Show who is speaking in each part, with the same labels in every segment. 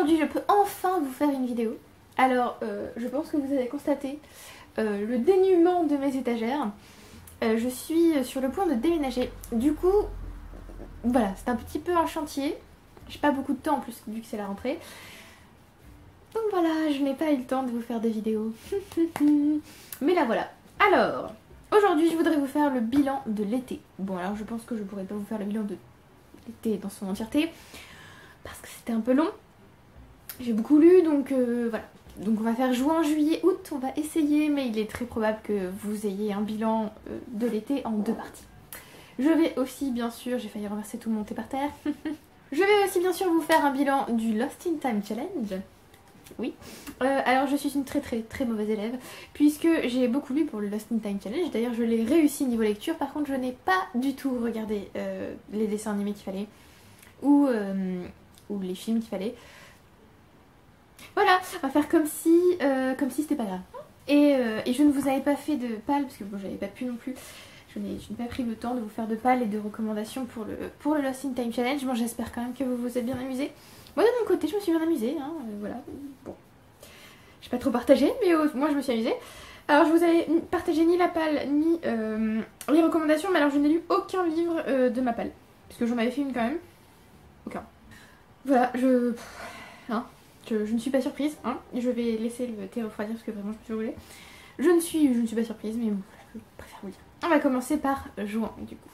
Speaker 1: aujourd'hui je peux enfin vous faire une vidéo. Alors je pense que vous avez constaté le dénuement de mes étagères. Je suis sur le point de déménager. Du coup, voilà, c'est un petit peu un chantier. J'ai pas beaucoup de temps en plus vu que c'est la rentrée. Donc voilà, je n'ai pas eu le temps de vous faire des vidéos. Mais là voilà. Alors, aujourd'hui je voudrais vous faire le bilan de l'été. Bon alors je pense que je pourrais pas vous faire le bilan de l'été dans son entièreté parce que c'était un peu long. J'ai beaucoup lu donc voilà. Donc on va faire juin, juillet, août, on va essayer, mais il est très probable que vous ayez un bilan de l'été en 2 parties. Je vais aussi bien sûr, j'ai failli renverser tout mon thé par terre. Je vais aussi bien sûr vous faire un bilan du Lost in Time Challenge. Oui. Alors je suis une très mauvaise élève puisque j'ai beaucoup lu pour le Lost in Time Challenge. D'ailleurs je l'ai réussi niveau lecture, par contre je n'ai pas du tout regardé les dessins animés qu'il fallait ou les films qu'il fallait. Voilà, on va faire comme si c'était pas grave. Et je ne vous avais pas fait de pal parce que bon j'avais pas pu non plus. Je n'ai pas pris le temps de vous faire de pal et de recommandations pour le Lost in Time Challenge. Bon j'espère quand même que vous vous êtes bien amusés. Moi de mon côté je me suis bien amusée, hein, voilà. Bon. J'ai pas trop partagé mais moi je me suis amusée. Alors je vous avais partagé ni la pal ni les recommandations, mais alors je n'ai lu aucun livre de ma pal. Parce que j'en avais fait une quand même. Aucun. Voilà, je ne suis pas surprise, hein. Je vais laisser le thé refroidir parce que vraiment je me suis brûlée. Je ne suis pas surprise, mais bon, je préfère vous dire. On va commencer par juin du coup.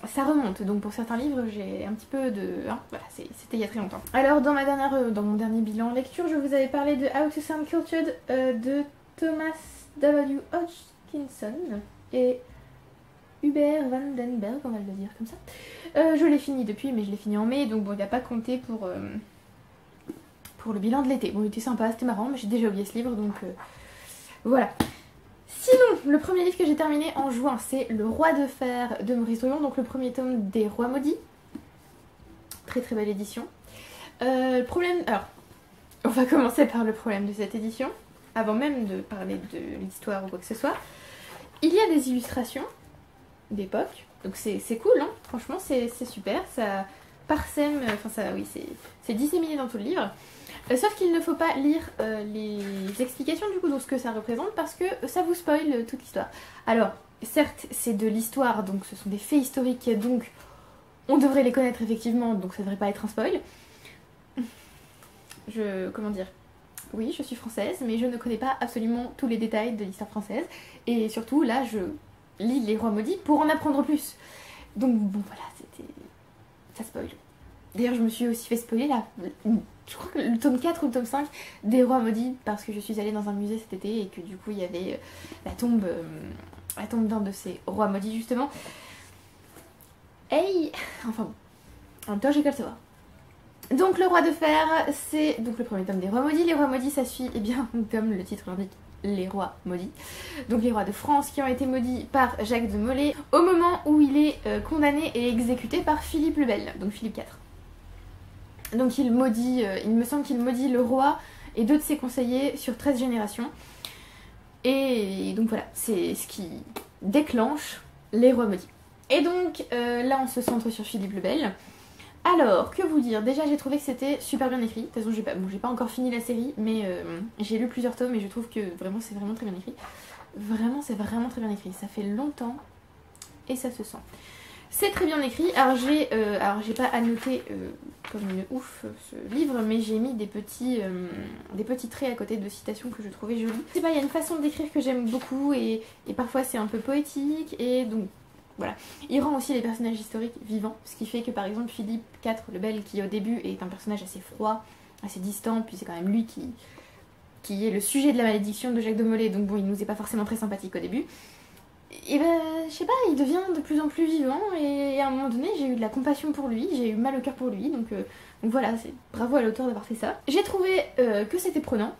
Speaker 1: Ça remonte, donc pour certains livres j'ai un petit peu de... Hein, voilà, c'était il y a très longtemps. Alors dans mon dernier bilan lecture, je vous avais parlé de How to Sound Cultured de Thomas W. Hodgkinson et Hubert van den Berg, on va le dire comme ça. Je l'ai fini depuis, mais je l'ai fini en mai, donc bon, il n'a pas compté pour le bilan de l'été. Bon, il était sympa, c'était marrant, mais j'ai déjà oublié ce livre, donc voilà. Sinon, le premier livre que j'ai terminé en juin, c'est Le Roi de Fer de Maurice Druon, donc le premier tome des Rois Maudits. Très belle édition. Le problème... Alors, on va commencer par le problème de cette édition, avant même de parler de l'histoire ou quoi que ce soit. Il y a des illustrations d'époque, donc c'est cool, hein. Franchement c'est super, ça parsème, enfin ça, oui, c'est disséminé dans tout le livre. Sauf qu'il ne faut pas lire les explications du coup de ce que ça représente parce que ça vous spoil toute l'histoire. Alors, certes, c'est de l'histoire, donc ce sont des faits historiques, donc on devrait les connaître effectivement, donc ça devrait pas être un spoil. Comment dire, oui, je suis française, mais je ne connais pas absolument tous les détails de l'histoire française. Et surtout, là, je lis Les Rois Maudits pour en apprendre plus. Donc bon, voilà, ça spoil. D'ailleurs, je me suis aussi fait spoiler là. Je crois que le tome 4 ou le tome 5 des Rois Maudits, parce que je suis allée dans un musée cet été et que du coup il y avait la tombe d'un de ces Rois Maudits justement. Hey, enfin bon, en même temps j'ai qu'à le savoir. Donc Le Roi de Fer, c'est donc le premier tome des Rois Maudits. Les Rois Maudits, ça suit, eh bien, comme le titre l'indique, les Rois Maudits. Donc les rois de France qui ont été maudits par Jacques de Molay au moment où il est condamné et exécuté par Philippe le Bel, donc Philippe IV. Donc il maudit, il me semble qu'il maudit le roi et 2 de ses conseillers sur 13 générations. Et donc voilà, c'est ce qui déclenche les Rois Maudits. Et donc là on se centre sur Philippe le Bel. Alors, que vous dire? Déjà j'ai trouvé que c'était super bien écrit. De toute façon j'ai pas encore fini la série, mais j'ai lu plusieurs tomes et je trouve que vraiment c'est vraiment très bien écrit. Vraiment c'est vraiment très bien écrit. Ça fait longtemps et ça se sent. C'est très bien écrit. Alors j'ai pas annoté comme une ouf ce livre, mais j'ai mis des petits traits à côté de citations que je trouvais jolies. Je sais pas, il y a une façon d'écrire que j'aime beaucoup et parfois c'est un peu poétique et donc voilà. Il rend aussi les personnages historiques vivants, ce qui fait que par exemple Philippe IV le Bel, qui au début est un personnage assez froid, assez distant, puis c'est quand même lui qui est le sujet de la malédiction de Jacques de Molay, donc bon il nous est pas forcément très sympathique au début. Et ben je sais pas, il devient de plus en plus vivant et à un moment donné j'ai eu de la compassion pour lui, j'ai eu mal au cœur pour lui, donc voilà, bravo à l'auteur d'avoir fait ça. J'ai trouvé que c'était prenant,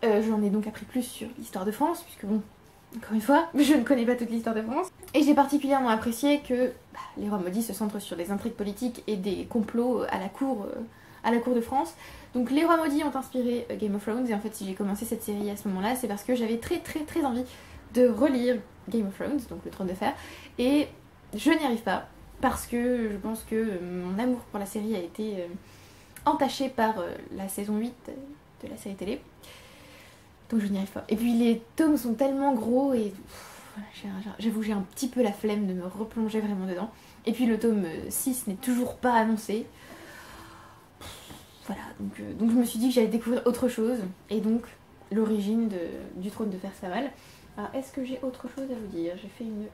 Speaker 1: j'en ai donc appris plus sur l'histoire de France, puisque bon, encore une fois, je ne connais pas toute l'histoire de France. Et j'ai particulièrement apprécié que les Rois Maudits se centrent sur des intrigues politiques et des complots à la cour de France. Donc les Rois Maudits ont inspiré Game of Thrones, et en fait si j'ai commencé cette série à ce moment-là, c'est parce que j'avais très envie de relire Game of Thrones, donc le Trône de Fer, et je n'y arrive pas, parce que je pense que mon amour pour la série a été entaché par la saison 8 de la série télé. Donc je n'y arrive pas. Et puis les tomes sont tellement gros et j'avoue j'ai un petit peu la flemme de me replonger vraiment dedans. Et puis le tome 6 n'est toujours pas annoncé. Voilà, donc je me suis dit que j'allais découvrir autre chose. Et donc l'origine du trône de fer Saval. Alors est-ce que j'ai autre chose à vous dire? J'ai fait une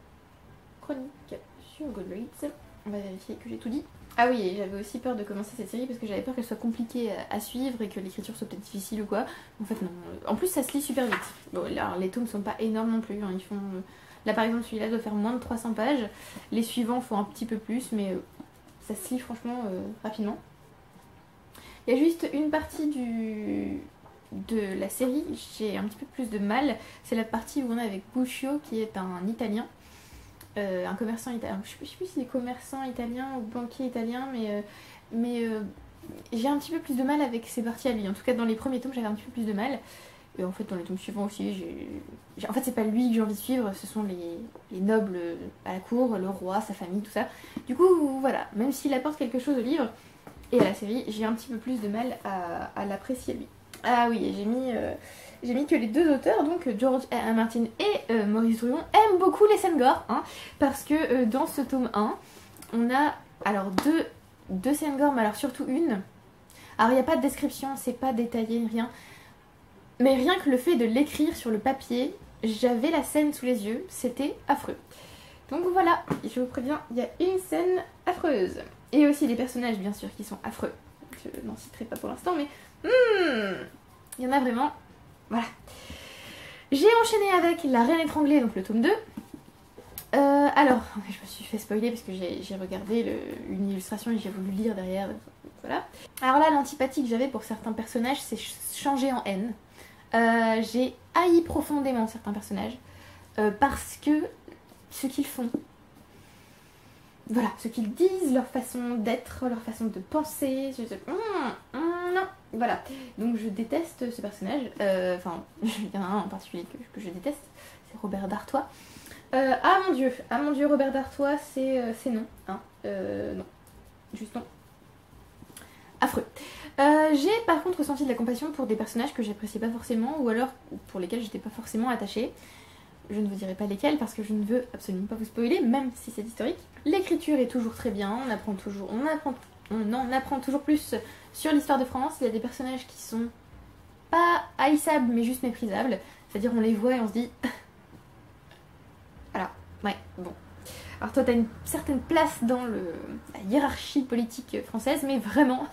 Speaker 1: chronique sur Goodreads. On va vérifier que j'ai tout dit. Ah oui, et j'avais aussi peur de commencer cette série parce que j'avais peur qu'elle soit compliquée à suivre et que l'écriture soit peut-être difficile ou quoi. En fait non. En plus ça se lit super vite. Bon, alors, les tomes sont pas énormes non plus. Hein. Ils font... Là par exemple celui-là doit faire moins de 300 pages. Les suivants font un petit peu plus mais ça se lit franchement rapidement. Il y a juste une partie de la série, j'ai un petit peu plus de mal. C'est la partie où on est avec Guccio qui est un Italien. Un commerçant italien. Je sais plus si c'est commerçant italien ou banquier italien mais j'ai un petit peu plus de mal avec ces parties à lui. En tout cas dans les premiers tomes j'avais un petit peu plus de mal. Et en fait dans les tomes suivants aussi en fait c'est pas lui que j'ai envie de suivre, ce sont les nobles à la cour, le roi, sa famille, tout ça. Du coup voilà, même s'il apporte quelque chose au livre et à la série, j'ai un petit peu plus de mal à l'apprécier lui. Ah oui, j'ai mis que les deux auteurs, donc George R. R. Martin et Maurice Druon, aiment beaucoup les scènes gore, hein, parce que dans ce tome 1, on a alors deux scènes gore, mais alors surtout une. Alors il n'y a pas de description, c'est pas détaillé, rien. Mais rien que le fait de l'écrire sur le papier, j'avais la scène sous les yeux, c'était affreux. Donc voilà, je vous préviens, il y a une scène affreuse. Et aussi des personnages bien sûr qui sont affreux. Je n'en citerai pas pour l'instant, mais il y en a vraiment. Voilà. J'ai enchaîné avec La Reine étranglée, donc le tome 2. Alors, je me suis fait spoiler parce que j'ai regardé une illustration et j'ai voulu lire derrière. Voilà. Alors là, l'antipathie que j'avais pour certains personnages, c'est changé en haine. J'ai haï profondément certains personnages parce que ce qu'ils font, voilà, ce qu'ils disent, leur façon d'être, leur façon de penser, non, voilà. Donc je déteste ce personnage, enfin, il y en a un en particulier que je déteste, c'est Robert D'Artois. Ah mon dieu, Robert D'Artois, c'est non, hein, non, juste non. Affreux. J'ai par contre ressenti de la compassion pour des personnages que j'appréciais pas forcément ou alors pour lesquels j'étais pas forcément attachée. Je ne vous dirai pas lesquels parce que je ne veux absolument pas vous spoiler, même si c'est historique. L'écriture est toujours très bien, on en apprend toujours plus sur l'histoire de France. Il y a des personnages qui sont pas haïssables mais juste méprisables. C'est-à-dire on les voit et on se dit... voilà, ouais, bon. Alors toi t'as une certaine place dans la hiérarchie politique française, mais vraiment,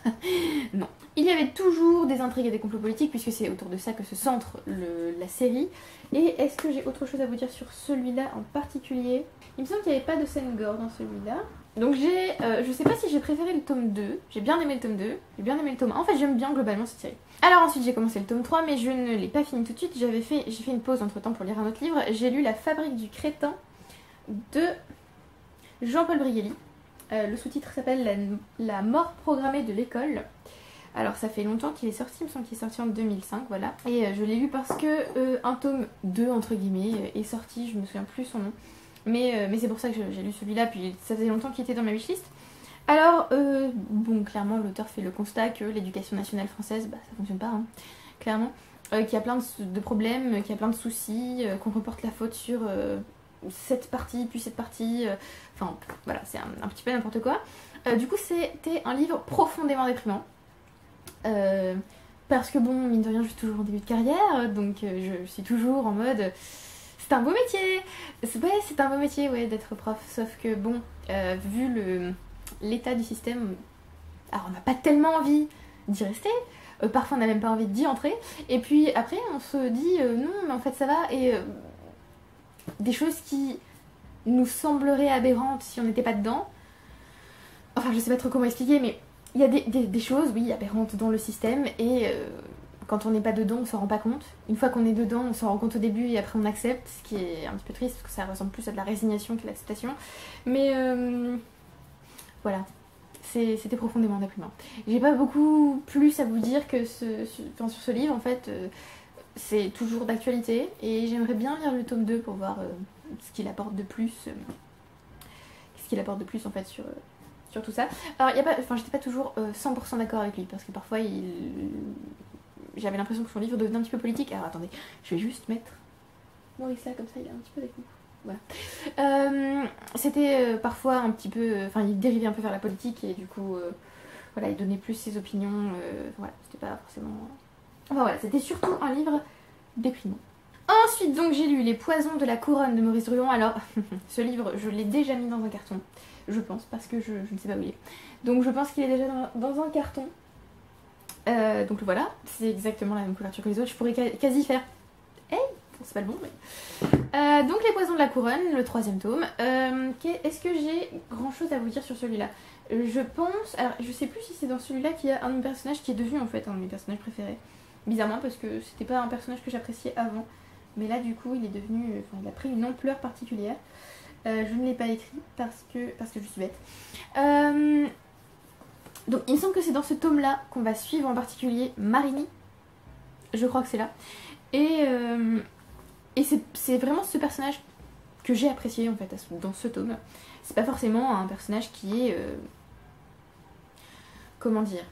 Speaker 1: non. Il y avait toujours des intrigues et des complots politiques, puisque c'est autour de ça que se centre la série. Et est-ce que j'ai autre chose à vous dire sur celui-là en particulier? Il me semble qu'il n'y avait pas de scène gore dans celui-là. Donc je sais pas si j'ai préféré le tome 2, j'ai bien aimé le tome 2, j'ai bien aimé le tome 1, en fait j'aime bien globalement cette série. Alors ensuite j'ai commencé le tome 3, mais je ne l'ai pas fini tout de suite, j'ai fait une pause entre temps pour lire un autre livre. J'ai lu La Fabrique du crétin de Jean-Paul Brielli. Le sous-titre s'appelle La mort programmée de l'école. Alors ça fait longtemps qu'il est sorti, il me semble qu'il est sorti en 2005, voilà. Et je l'ai lu parce que un tome 2 entre guillemets est sorti, je me souviens plus son nom. Mais c'est pour ça que j'ai lu celui-là, puis ça faisait longtemps qu'il était dans ma wishlist. Alors, bon, clairement l'auteur fait le constat que l'éducation nationale française, bah ça fonctionne pas, hein, clairement. Qu'il y a plein de problèmes, qu'il y a plein de soucis, qu'on reporte la faute sur... cette partie, puis cette partie, enfin voilà, c'est un petit peu n'importe quoi. Du coup c'était un livre profondément déprimant, parce que bon, mine de rien je suis toujours en début de carrière, donc je suis toujours en mode, c'est un beau métier, c'est un beau métier ouais, d'être prof, sauf que bon, vu l'état du système, alors on n'a pas tellement envie d'y rester, parfois on n'a même pas envie d'y entrer, et puis après on se dit non mais en fait ça va, et des choses qui nous sembleraient aberrantes si on n'était pas dedans. Enfin, je sais pas trop comment expliquer, mais il y a des choses, oui, aberrantes dans le système, et quand on n'est pas dedans, on s'en rend pas compte. Une fois qu'on est dedans, on s'en rend compte au début, et après on accepte, ce qui est un petit peu triste, parce que ça ressemble plus à de la résignation que de l'acceptation. Mais voilà, c'était profondément déprimant. J'ai pas beaucoup plus à vous dire que sur ce livre, en fait... c'est toujours d'actualité et j'aimerais bien lire le tome 2 pour voir ce qu'il apporte de plus. Ce qu'il apporte de plus en fait sur sur tout ça. Alors, j'étais pas toujours 100% d'accord avec lui, parce que parfois, j'avais l'impression que son livre devenait un petit peu politique. Alors, attendez, je vais juste mettre Maurice là, comme ça, il est un petit peu avec nous. Voilà. C'était parfois un petit peu... Enfin, il dérivait un peu vers la politique, et du coup, voilà, il donnait plus ses opinions. Voilà, c'était pas forcément... Enfin, voilà, c'était surtout un livre déprimant. Ensuite, donc, j'ai lu Les Poisons de la Couronne de Maurice Druon. Alors, ce livre, je l'ai déjà mis dans un carton, je pense, parce que je ne sais pas où il est. Donc, je pense qu'il est déjà dans un carton. Donc, voilà, c'est exactement la même couverture que les autres. Je pourrais quasi faire... Hey, c'est pas le bon, mais... donc, Les Poisons de la Couronne, le 3e tome. Est-ce que j'ai grand-chose à vous dire sur celui-là? Je pense... Alors, je sais plus si c'est dans celui-là qu'il y a un de mes personnages qui est devenu, en fait, un de mes personnages préférés. Bizarrement, parce que c'était pas un personnage que j'appréciais avant. Mais là, du coup, il est devenu... Enfin, il a pris une ampleur particulière. Je ne l'ai pas écrit parce que je suis bête. Donc, il me semble que c'est dans ce tome-là qu'on va suivre en particulier Marini. Je crois que c'est là. Et c'est vraiment ce personnage que j'ai apprécié, en fait, dans ce tome. C'est pas forcément un personnage qui est... comment dire?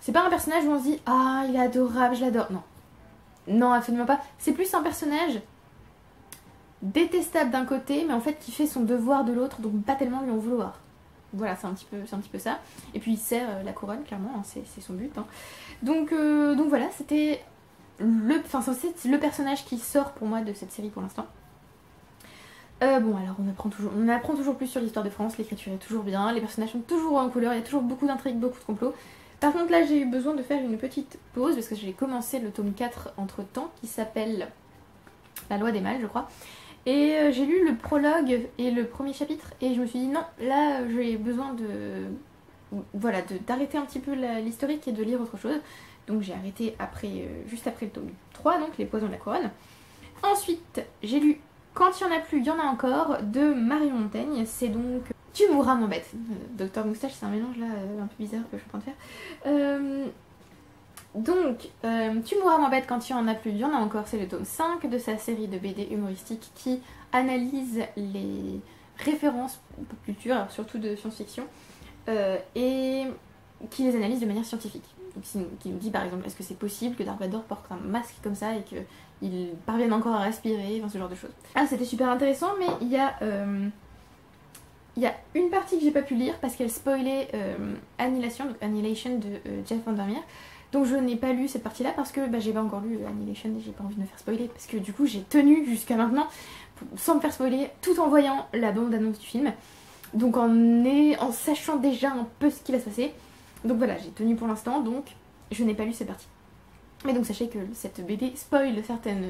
Speaker 1: C'est pas un personnage où on se dit « Ah, il est adorable, je l'adore ». Non. Non, absolument pas. C'est plus un personnage détestable d'un côté, mais en fait qui fait son devoir de l'autre, donc pas tellement lui en vouloir. Voilà, c'est un petit peu ça. Et puis il sert la couronne, clairement, hein, c'est son but. Hein. Donc voilà, c'était le personnage qui sort pour moi de cette série pour l'instant. Bon, alors on apprend toujours plus sur l'histoire de France, l'écriture est toujours bien, les personnages sont toujours en couleur, il y a toujours beaucoup d'intrigues, beaucoup de complots. Par contre là j'ai eu besoin de faire une petite pause parce que j'ai commencé le tome 4 entre temps qui s'appelle La Loi des Mâles je crois. Et j'ai lu le prologue et le premier chapitre et je me suis dit non, là j'ai besoin d'arrêter un petit peu l'historique et de lire autre chose. Donc j'ai arrêté juste après le tome 3, donc Les Poisons de la Couronne. Ensuite j'ai lu Quand il y en a plus, il y en a encore de Marion Montaigne. C'est donc Tu mourras m'embête. Docteur Moustache, c'est un mélange là un peu bizarre que je suis en train de faire. Tu mourras m'embête quand il y en a plus, il y en a encore. C'est le tome 5 de sa série de BD humoristique qui analyse les références pop culture, alors surtout de science-fiction, et qui les analyse de manière scientifique. Donc, qui nous dit par exemple, est-ce que c'est possible que Dark Vador porte un masque comme ça et qu'il parvienne encore à respirer, enfin ce genre de choses. Ah, c'était super intéressant, mais il y a une partie que j'ai pas pu lire parce qu'elle spoilait Annihilation de Jeff Vandermeer. Donc je n'ai pas lu cette partie-là parce que j'ai pas encore lu Annihilation et j'ai pas envie de me faire spoiler. Parce que du coup j'ai tenu jusqu'à maintenant sans me faire spoiler tout en voyant la bande-annonce du film. Donc en sachant déjà un peu ce qui va se passer. Donc voilà, j'ai tenu pour l'instant, donc je n'ai pas lu cette partie. Mais donc sachez que cette BD spoil certaines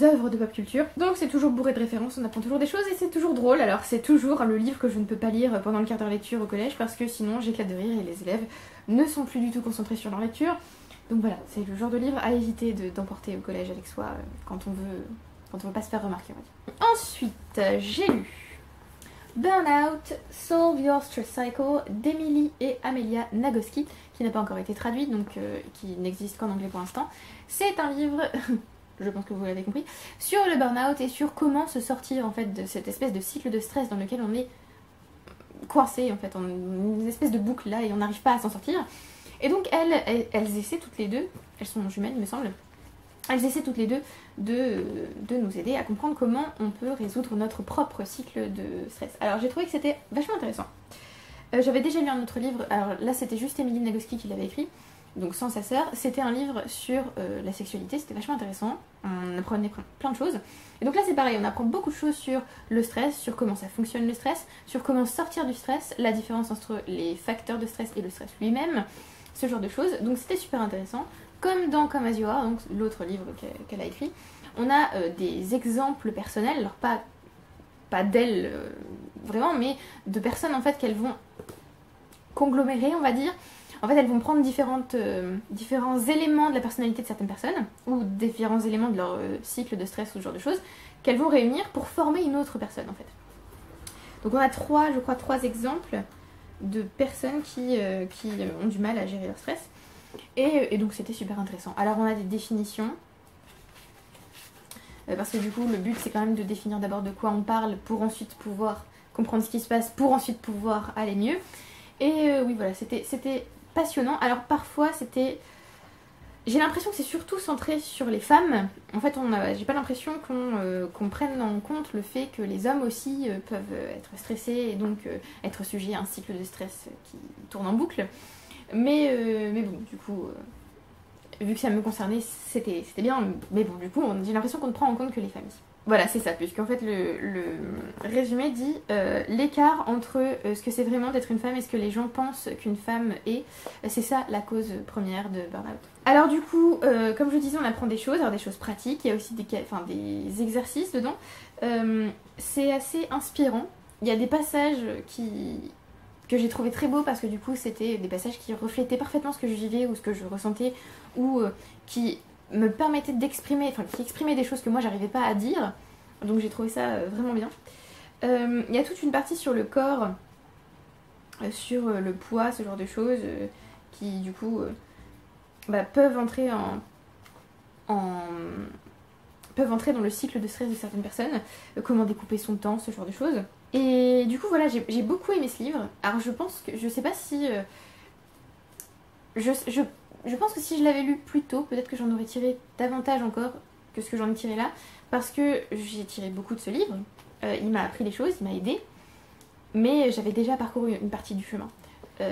Speaker 1: œuvres de pop culture. Donc c'est toujours bourré de références, on apprend toujours des choses et c'est toujours drôle. Alors c'est toujours le livre que je ne peux pas lire pendant le quart d'heure lecture au collège parce que sinon j'éclate de rire et les élèves ne sont plus du tout concentrés sur leur lecture. Donc voilà, c'est le genre de livre à éviter d'emporter au collège avec soi quand on veut pas se faire remarquer, on va dire. Ensuite, j'ai lu Burnout, Solve Your Stress Cycle d'Emily et Amelia Nagoski, qui n'a pas encore été traduit, donc qui n'existe qu'en anglais pour l'instant. C'est un livre, je pense que vous l'avez compris, sur le burn-out et sur comment se sortir en fait de cette espèce de cycle de stress dans lequel on est coincé en fait, en une espèce de boucle là et on n'arrive pas à s'en sortir. Et donc elles essaient toutes les deux, elles sont jumelles il me semble, elles essaient toutes les deux de nous aider à comprendre comment on peut résoudre notre propre cycle de stress. Alors j'ai trouvé que c'était vachement intéressant. J'avais déjà lu un autre livre, alors là c'était juste Emily Nagoski qui l'avait écrit, donc sans sa sœur. C'était un livre sur la sexualité, c'était vachement intéressant, on apprenait plein de choses. Et donc là c'est pareil, on apprend beaucoup de choses sur le stress, sur comment ça fonctionne le stress, sur comment sortir du stress, la différence entre les facteurs de stress et le stress lui-même, ce genre de choses. Donc c'était super intéressant. Comme dans Come As You Are, donc l'autre livre qu'elle a écrit, on a des exemples personnels, alors pas d'elle vraiment, mais de personnes en fait qu'elles vont conglomérer, on va dire. En fait, elles vont prendre différents éléments de la personnalité de certaines personnes, ou différents éléments de leur cycle de stress ou ce genre de choses, qu'elles vont réunir pour former une autre personne en fait. Donc on a trois exemples de personnes qui ont du mal à gérer leur stress. Et donc c'était super intéressant. Alors on a des définitions, parce que du coup le but c'est quand même de définir d'abord de quoi on parle pour ensuite pouvoir comprendre ce qui se passe pour ensuite pouvoir aller mieux. Et oui voilà, c'était passionnant. Alors parfois c'était... J'ai l'impression que c'est surtout centré sur les femmes. En fait, j'ai pas l'impression qu'on prenne en compte le fait que les hommes aussi peuvent être stressés et donc être sujets à un cycle de stress qui tourne en boucle. Mais bon, du coup, vu que ça me concernait, c'était bien. Mais bon, du coup, j'ai l'impression qu'on ne prend en compte que les familles. Voilà, c'est ça, puisqu'en fait le résumé dit l'écart entre ce que c'est vraiment d'être une femme et ce que les gens pensent qu'une femme est, c'est ça la cause première de burn-out. Alors du coup, comme je disais, on apprend des choses, alors des choses pratiques, il y a aussi des exercices dedans. C'est assez inspirant, il y a des passages que j'ai trouvé très beaux parce que du coup c'était des passages qui reflétaient parfaitement ce que je vivais ou ce que je ressentais ou qui me permettait d'exprimer, enfin qui exprimait des choses que moi j'arrivais pas à dire, donc j'ai trouvé ça vraiment bien. Il y a toute une partie sur le corps, sur le poids, ce genre de choses qui du coup peuvent entrer peuvent entrer dans le cycle de stress de certaines personnes, comment découper son temps, ce genre de choses. Et du coup voilà, j'ai beaucoup aimé ce livre. Alors je pense que, je sais pas si... Je pense que si je l'avais lu plus tôt, peut-être que j'en aurais tiré davantage encore que ce que j'en ai tiré là, parce que j'ai tiré beaucoup de ce livre, il m'a appris des choses, il m'a aidé, mais j'avais déjà parcouru une partie du chemin.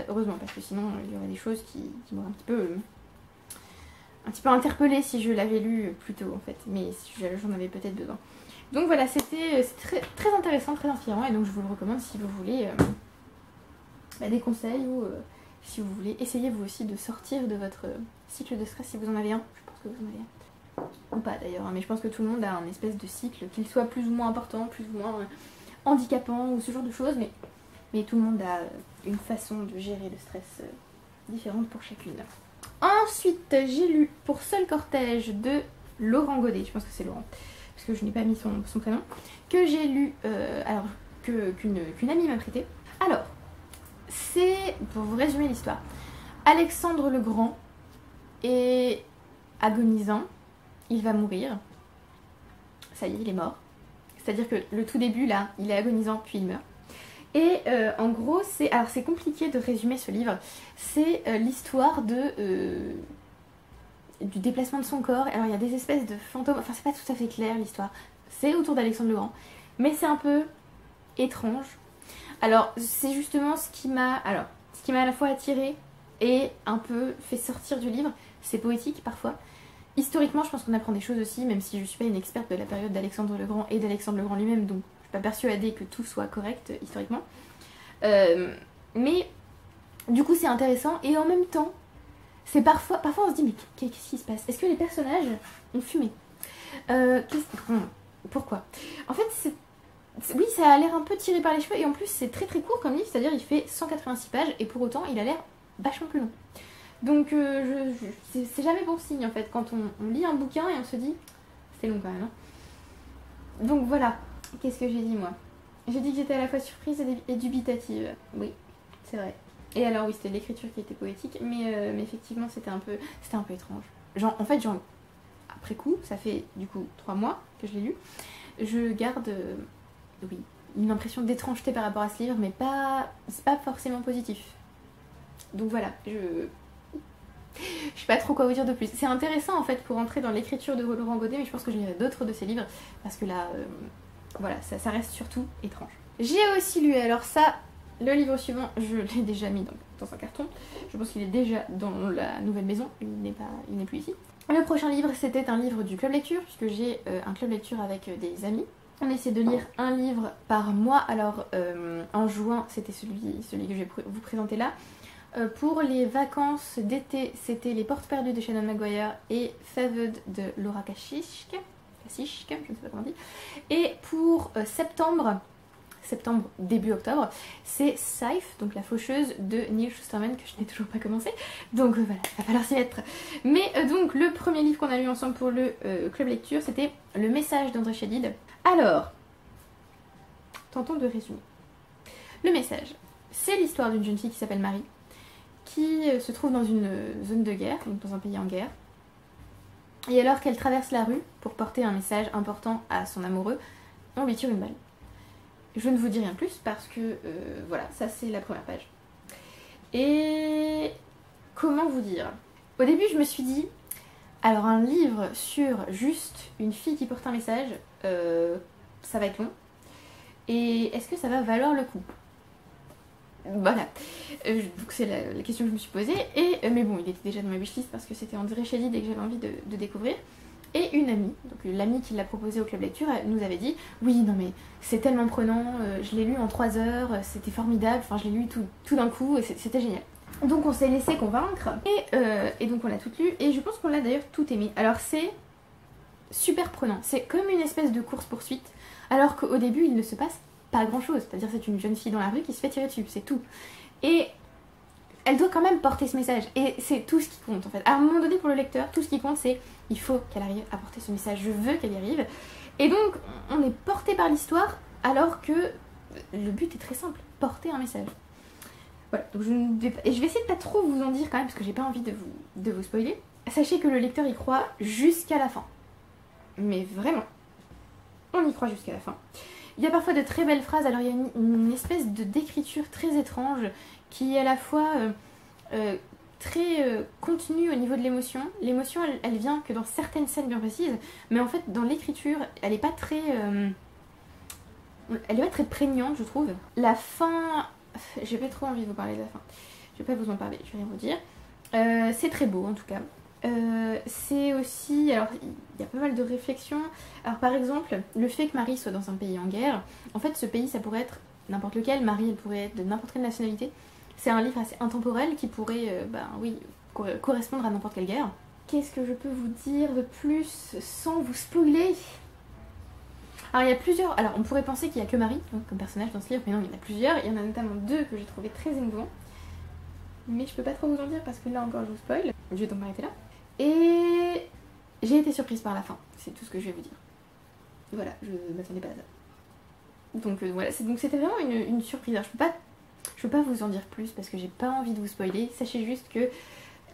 Speaker 1: Heureusement, parce que sinon il y aurait des choses qui m'auraient un petit peu interpellée si je l'avais lu plus tôt en fait, mais j'en avais peut-être besoin. Donc voilà, c'était très, très intéressant, très inspirant, et donc je vous le recommande si vous voulez des conseils ou... si vous voulez, essayez vous aussi de sortir de votre cycle de stress si vous en avez un. Je pense que vous en avez un. Ou pas d'ailleurs, hein, mais je pense que tout le monde a un espèce de cycle, qu'il soit plus ou moins important, plus ou moins handicapant ou ce genre de choses, mais tout le monde a une façon de gérer le stress différente pour chacune. Ensuite, j'ai lu Pour seul cortège de Laurent Godet, je pense que c'est Laurent, parce que je n'ai pas mis son prénom, que j'ai lu, qu'une amie m'a prêté. Alors, c'est, pour vous résumer l'histoire, Alexandre le Grand est agonisant, il va mourir, ça y est, il est mort. C'est-à-dire que le tout début, là, il est agonisant, puis il meurt. Et en gros, c'est compliqué de résumer ce livre, c'est l'histoire du déplacement de son corps. Alors il y a des espèces de fantômes, enfin c'est pas tout à fait clair l'histoire, c'est autour d'Alexandre le Grand, mais c'est un peu étrange. Alors c'est justement ce qui m'a à la fois attirée et un peu fait sortir du livre. C'est poétique parfois. Historiquement je pense qu'on apprend des choses aussi, même si je suis pas une experte de la période d'Alexandre le Grand et d'Alexandre le Grand lui-même, donc je suis pas persuadée que tout soit correct historiquement. Mais du coup c'est intéressant et en même temps, c'est parfois on se dit mais qu'est-ce qui se passe? Est-ce que les personnages ont fumé? Pourquoi? En fait oui, ça a l'air un peu tiré par les cheveux et en plus c'est très très court comme livre, c'est-à-dire il fait 186 pages et pour autant il a l'air vachement plus long. Donc c'est jamais bon signe en fait quand on lit un bouquin et on se dit c'est long quand même. Hein. Donc voilà, qu'est-ce que j'ai dit moi? J'ai dit que j'étais à la fois surprise et dubitative. Oui, c'est vrai. Et alors oui, c'était l'écriture qui était poétique, mais effectivement c'était un peu étrange. En fait, après coup, ça fait du coup 3 mois que je l'ai lu, je garde oui, une impression d'étrangeté par rapport à ce livre, mais c'est pas forcément positif. Donc voilà, je sais pas trop quoi vous dire de plus. C'est intéressant en fait pour entrer dans l'écriture de Laurent Godet, mais je pense que je lirai d'autres de ses livres, parce que là, voilà, ça reste surtout étrange. J'ai aussi lu, alors ça, le livre suivant, je l'ai déjà mis dans un carton. Je pense qu'il est déjà dans la nouvelle maison, il n'est plus ici. Le prochain livre, c'était un livre du club lecture, puisque j'ai un club lecture avec des amis. On essaie de lire un livre par mois, alors en juin, c'était celui que je vais vous présenter là. Pour les vacances d'été, c'était Les Portes perdues de Shannon Maguire et Faved de Laura Kashishk, je ne sais pas comment on dit. Et pour septembre, début octobre, c'est Scythe, donc La Faucheuse de Neil Shusterman, que je n'ai toujours pas commencé. Donc voilà, il va falloir s'y mettre. Mais donc le premier livre qu'on a lu ensemble pour le club lecture, c'était Le Message d'André Chédid. Alors, tentons de résumer. Le message, c'est l'histoire d'une jeune fille qui s'appelle Marie, qui se trouve dans une zone de guerre, donc dans un pays en guerre. Et alors qu'elle traverse la rue pour porter un message important à son amoureux, on lui tire une balle. Je ne vous dis rien de plus parce que voilà, ça c'est la première page. Et comment vous dire? Au début je me suis dit, alors un livre sur juste une fille qui porte un message, ça va être long. Et est-ce que ça va valoir le coup? Voilà, donc c'est la question que je me suis posée. Et, mais bon, il était déjà dans ma wishlist parce que c'était André Chédid et que j'avais envie de découvrir. Et une amie, donc l'amie qui l'a proposé au club lecture, nous avait dit oui, non mais c'est tellement prenant, je l'ai lu en 3 heures, c'était formidable, enfin je l'ai lu tout d'un coup et c'était génial. Donc on s'est laissé convaincre et donc on l'a tout lu et je pense qu'on l'a d'ailleurs tout aimé. Alors c'est super prenant, c'est comme une espèce de course-poursuite alors qu'au début il ne se passe pas grand chose, c'est-à-dire c'est une jeune fille dans la rue qui se fait tirer dessus, c'est tout. Et elle doit quand même porter ce message et c'est tout ce qui compte en fait. À un moment donné pour le lecteur, tout ce qui compte c'est il faut qu'elle arrive à porter ce message, je veux qu'elle y arrive. Et donc on est porté par l'histoire alors que le but est très simple, porter un message. Voilà, donc je vais essayer de pas trop vous en dire quand même parce que j'ai pas envie de vous spoiler. Sachez que le lecteur y croit jusqu'à la fin. Mais vraiment, on y croit jusqu'à la fin. Il y a parfois de très belles phrases, alors il y a une espèce d'écriture très étrange qui est à la fois très contenue au niveau de l'émotion. L'émotion elle vient que dans certaines scènes bien précises, mais en fait dans l'écriture elle est pas très prégnante je trouve. La fin, j'ai pas trop envie de vous parler de la fin, je vais pas vous en parler, je vais rien vous dire. C'est très beau en tout cas. C'est aussi, alors il y a pas mal de réflexions. Alors par exemple, le fait que Marie soit dans un pays en guerre, en fait ce pays ça pourrait être n'importe lequel, Marie elle pourrait être de n'importe quelle nationalité. C'est un livre assez intemporel qui pourrait, correspondre à n'importe quelle guerre. Qu'est-ce que je peux vous dire de plus sans vous spoiler? Alors il y a plusieurs, alors on pourrait penser qu'il n'y a que Marie comme personnage dans ce livre, mais non il y en a plusieurs. Il y en a notamment 2 que j'ai trouvé très émouvants. Mais je peux pas trop vous en dire parce que là encore je vous spoil. Je vais donc m'arrêter là. Et j'ai été surprise par la fin, c'est tout ce que je vais vous dire. Voilà, je m'attendais pas à ça. Donc voilà, c'était vraiment une surprise. Alors, je peux pas vous en dire plus parce que j'ai pas envie de vous spoiler. Sachez juste que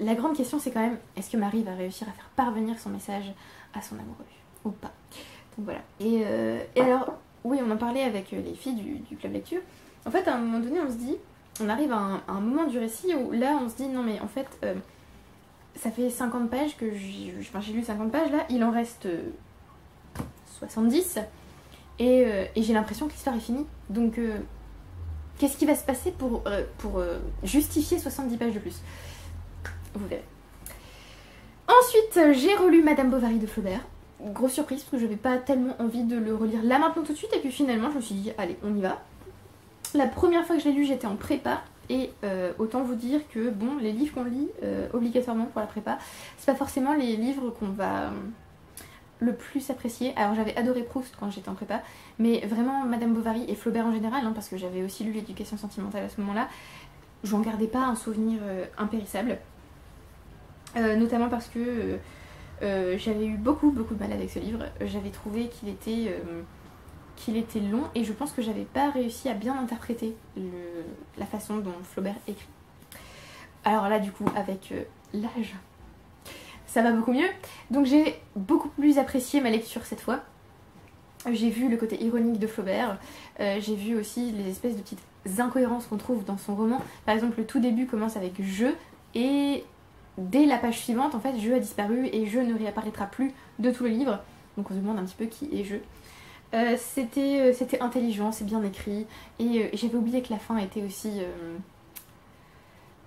Speaker 1: la grande question c'est quand même, est-ce que Marie va réussir à faire parvenir son message à son amoureux ou pas? Donc voilà. Et alors, oui on en parlait avec les filles du club lecture. En fait à un moment donné on se dit, on arrive à un moment du récit où là on se dit non mais en fait ça fait 50 pages que j'ai lu 50 pages là, il en reste 70 et j'ai l'impression que l'histoire est finie. Donc qu'est-ce qui va se passer pour justifier 70 pages de plus? Vous verrez. Ensuite j'ai relu Madame Bovary de Flaubert. Grosse surprise parce que j'avais pas tellement envie de le relire là maintenant tout de suite et puis finalement je me suis dit allez on y va. La première fois que je l'ai lu j'étais en prépa. Et autant vous dire que bon, les livres qu'on lit obligatoirement pour la prépa, c'est pas forcément les livres qu'on va le plus apprécier. Alors j'avais adoré Proust quand j'étais en prépa, mais vraiment Madame Bovary et Flaubert en général, hein, parce que j'avais aussi lu l'éducation sentimentale à ce moment-là, j'en gardais pas un souvenir impérissable. Notamment parce que j'avais eu beaucoup de mal avec ce livre. J'avais trouvé qu'il était long et je pense que j'avais pas réussi à bien interpréter la façon dont Flaubert écrit. Alors là du coup avec l'âge ça va beaucoup mieux, donc j'ai beaucoup plus apprécié ma lecture cette fois. J'ai vu le côté ironique de Flaubert, j'ai vu aussi les espèces de petites incohérences qu'on trouve dans son roman. Par exemple le tout début commence avec je et dès la page suivante en fait je a disparu et je ne réapparaîtra plus de tout le livre, donc on se demande un petit peu qui est je. C'était intelligent, c'est bien écrit et j'avais oublié que la fin était aussi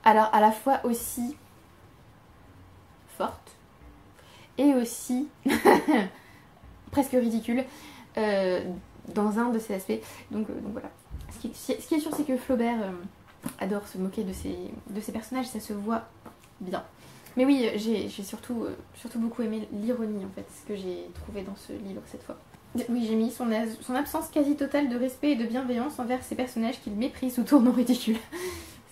Speaker 1: alors à la fois aussi forte et aussi presque ridicule dans un de ses aspects. Donc voilà. Ce qui est sûr c'est que Flaubert adore se moquer de ses personnages, ça se voit bien. Mais oui, j'ai surtout beaucoup aimé l'ironie en fait, ce que j'ai trouvé dans ce livre cette fois. Oui, j'ai mis son absence quasi totale de respect et de bienveillance envers ses personnages qu'il méprise ou tourne en ridicule.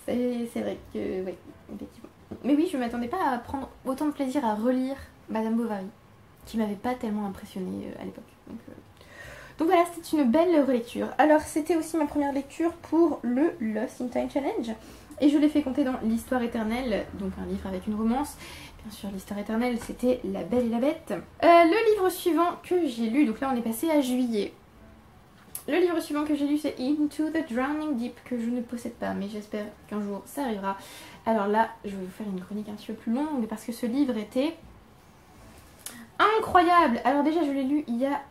Speaker 1: C'est vrai que, oui, effectivement. Mais oui, je m'attendais pas à prendre autant de plaisir à relire Madame Bovary, qui m'avait pas tellement impressionnée à l'époque. Donc voilà, c'était une belle relecture. Alors, c'était aussi ma première lecture pour le Lost in Time Challenge. Et je l'ai fait compter dans l'Histoire éternelle, donc un livre avec une romance. Bien sûr, l'Histoire éternelle, c'était La Belle et la Bête. Le livre suivant que j'ai lu, donc là on est passé à juillet. Le livre suivant que j'ai lu c'est Into the Drowning Deep, que je ne possède pas, mais j'espère qu'un jour ça arrivera. Alors là, je vais vous faire une chronique un petit peu plus longue parce que ce livre était incroyable. Alors déjà, je l'ai lu il y a...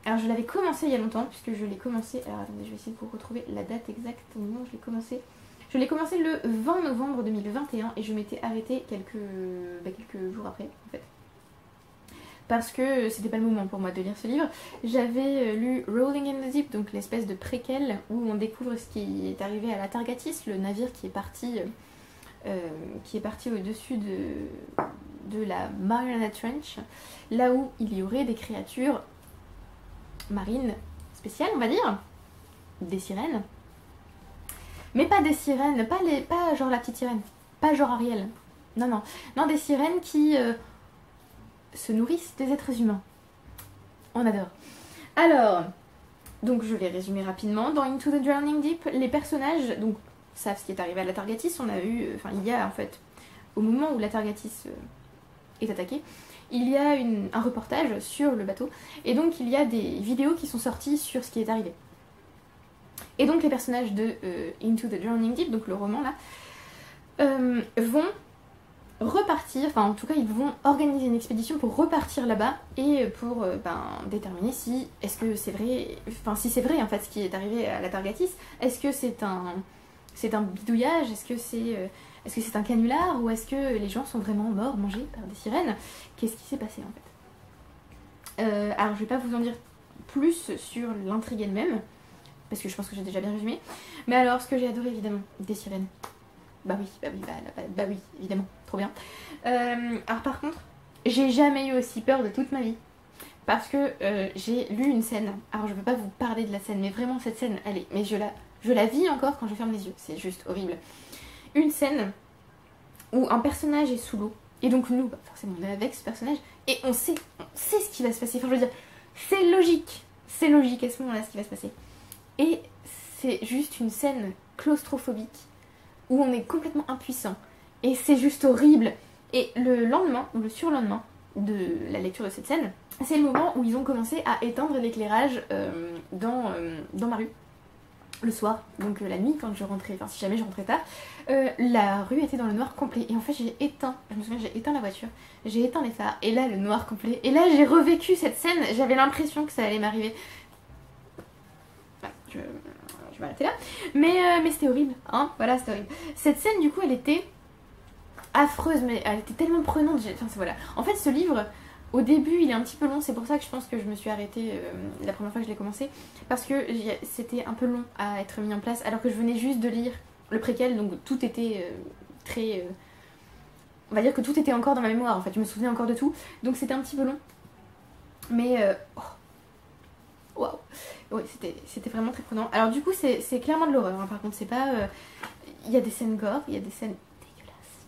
Speaker 1: Alors je l'avais commencé il y a longtemps, puisque je l'ai commencé... Alors attendez, je vais essayer de vous retrouver la date exacte au moment où je l'ai commencé. Je l'ai commencé le 20 novembre 2021 et je m'étais arrêtée quelques jours après, en fait. Parce que c'était pas le moment pour moi de lire ce livre. J'avais lu Rolling in the Deep, donc l'espèce de préquel où on découvre ce qui est arrivé à la Targatis, le navire qui est parti au-dessus de la Mariana Trench, là où il y aurait des créatures marines spéciales, on va dire, des sirènes. Mais pas des sirènes, pas genre la petite sirène, pas genre Ariel. Non, des sirènes qui... se nourrissent des êtres humains. On adore. Alors, donc je vais résumer rapidement. Dans Into the Drowning Deep, les personnages donc savent ce qui est arrivé à la Targatis. Il y a en fait, au moment où la Targatis est attaquée, il y a un reportage sur le bateau. Et donc il y a des vidéos qui sont sorties sur ce qui est arrivé. Et donc les personnages de Into the Drowning Deep, donc le roman là, vont repartir, enfin en tout cas ils vont organiser une expédition pour repartir là-bas et pour déterminer si c'est vrai en fait ce qui est arrivé à la Targatis. Est-ce que c'est un bidouillage, est-ce que c'est un canular, ou est-ce que les gens sont vraiment morts, mangés par des sirènes? Qu'est-ce qui s'est passé en fait? Alors je vais pas vous en dire plus sur l'intrigue elle-même parce que je pense que j'ai déjà bien résumé, mais alors ce que j'ai adoré évidemment, des sirènes. Bah oui, évidemment, trop bien. Alors par contre, j'ai jamais eu aussi peur de toute ma vie. Parce que j'ai lu une scène, alors je veux pas vous parler de la scène, mais vraiment cette scène, mais je la vis encore quand je ferme les yeux, c'est juste horrible. Une scène où un personnage est sous l'eau, et donc nous, forcément on est avec ce personnage, et on sait ce qui va se passer, enfin je veux dire, c'est logique à ce moment-là ce qui va se passer. Et c'est juste une scène claustrophobique, où on est complètement impuissant. Et c'est juste horrible. Et le lendemain, ou le surlendemain de la lecture de cette scène, c'est le moment où ils ont commencé à éteindre l'éclairage dans ma rue. Le soir, donc la nuit, quand je rentrais, enfin si jamais je rentrais tard, la rue était dans le noir complet. Et en fait je me souviens, j'ai éteint la voiture, j'ai éteint les phares, et là le noir complet. Et là j'ai revécu cette scène, j'avais l'impression que ça allait m'arriver. Je vais m'arrêter là. Mais c'était horrible, hein, voilà, c'était horrible. Cette scène, du coup, elle était affreuse, mais elle était tellement prenante. Enfin, voilà. En fait, ce livre, au début, il est un petit peu long, c'est pour ça que je pense que je me suis arrêtée la première fois que je l'ai commencé, parce que c'était un peu long à être mis en place, alors que je venais juste de lire le préquel, donc tout était très... on va dire que tout était encore dans ma mémoire, en fait, je me souvenais encore de tout, donc c'était un petit peu long. Mais... waouh, oui, c'était vraiment très prenant. Alors du coup c'est clairement de l'horreur, hein. Par contre c'est pas... Il y a des scènes gore, il y a des scènes dégueulasses.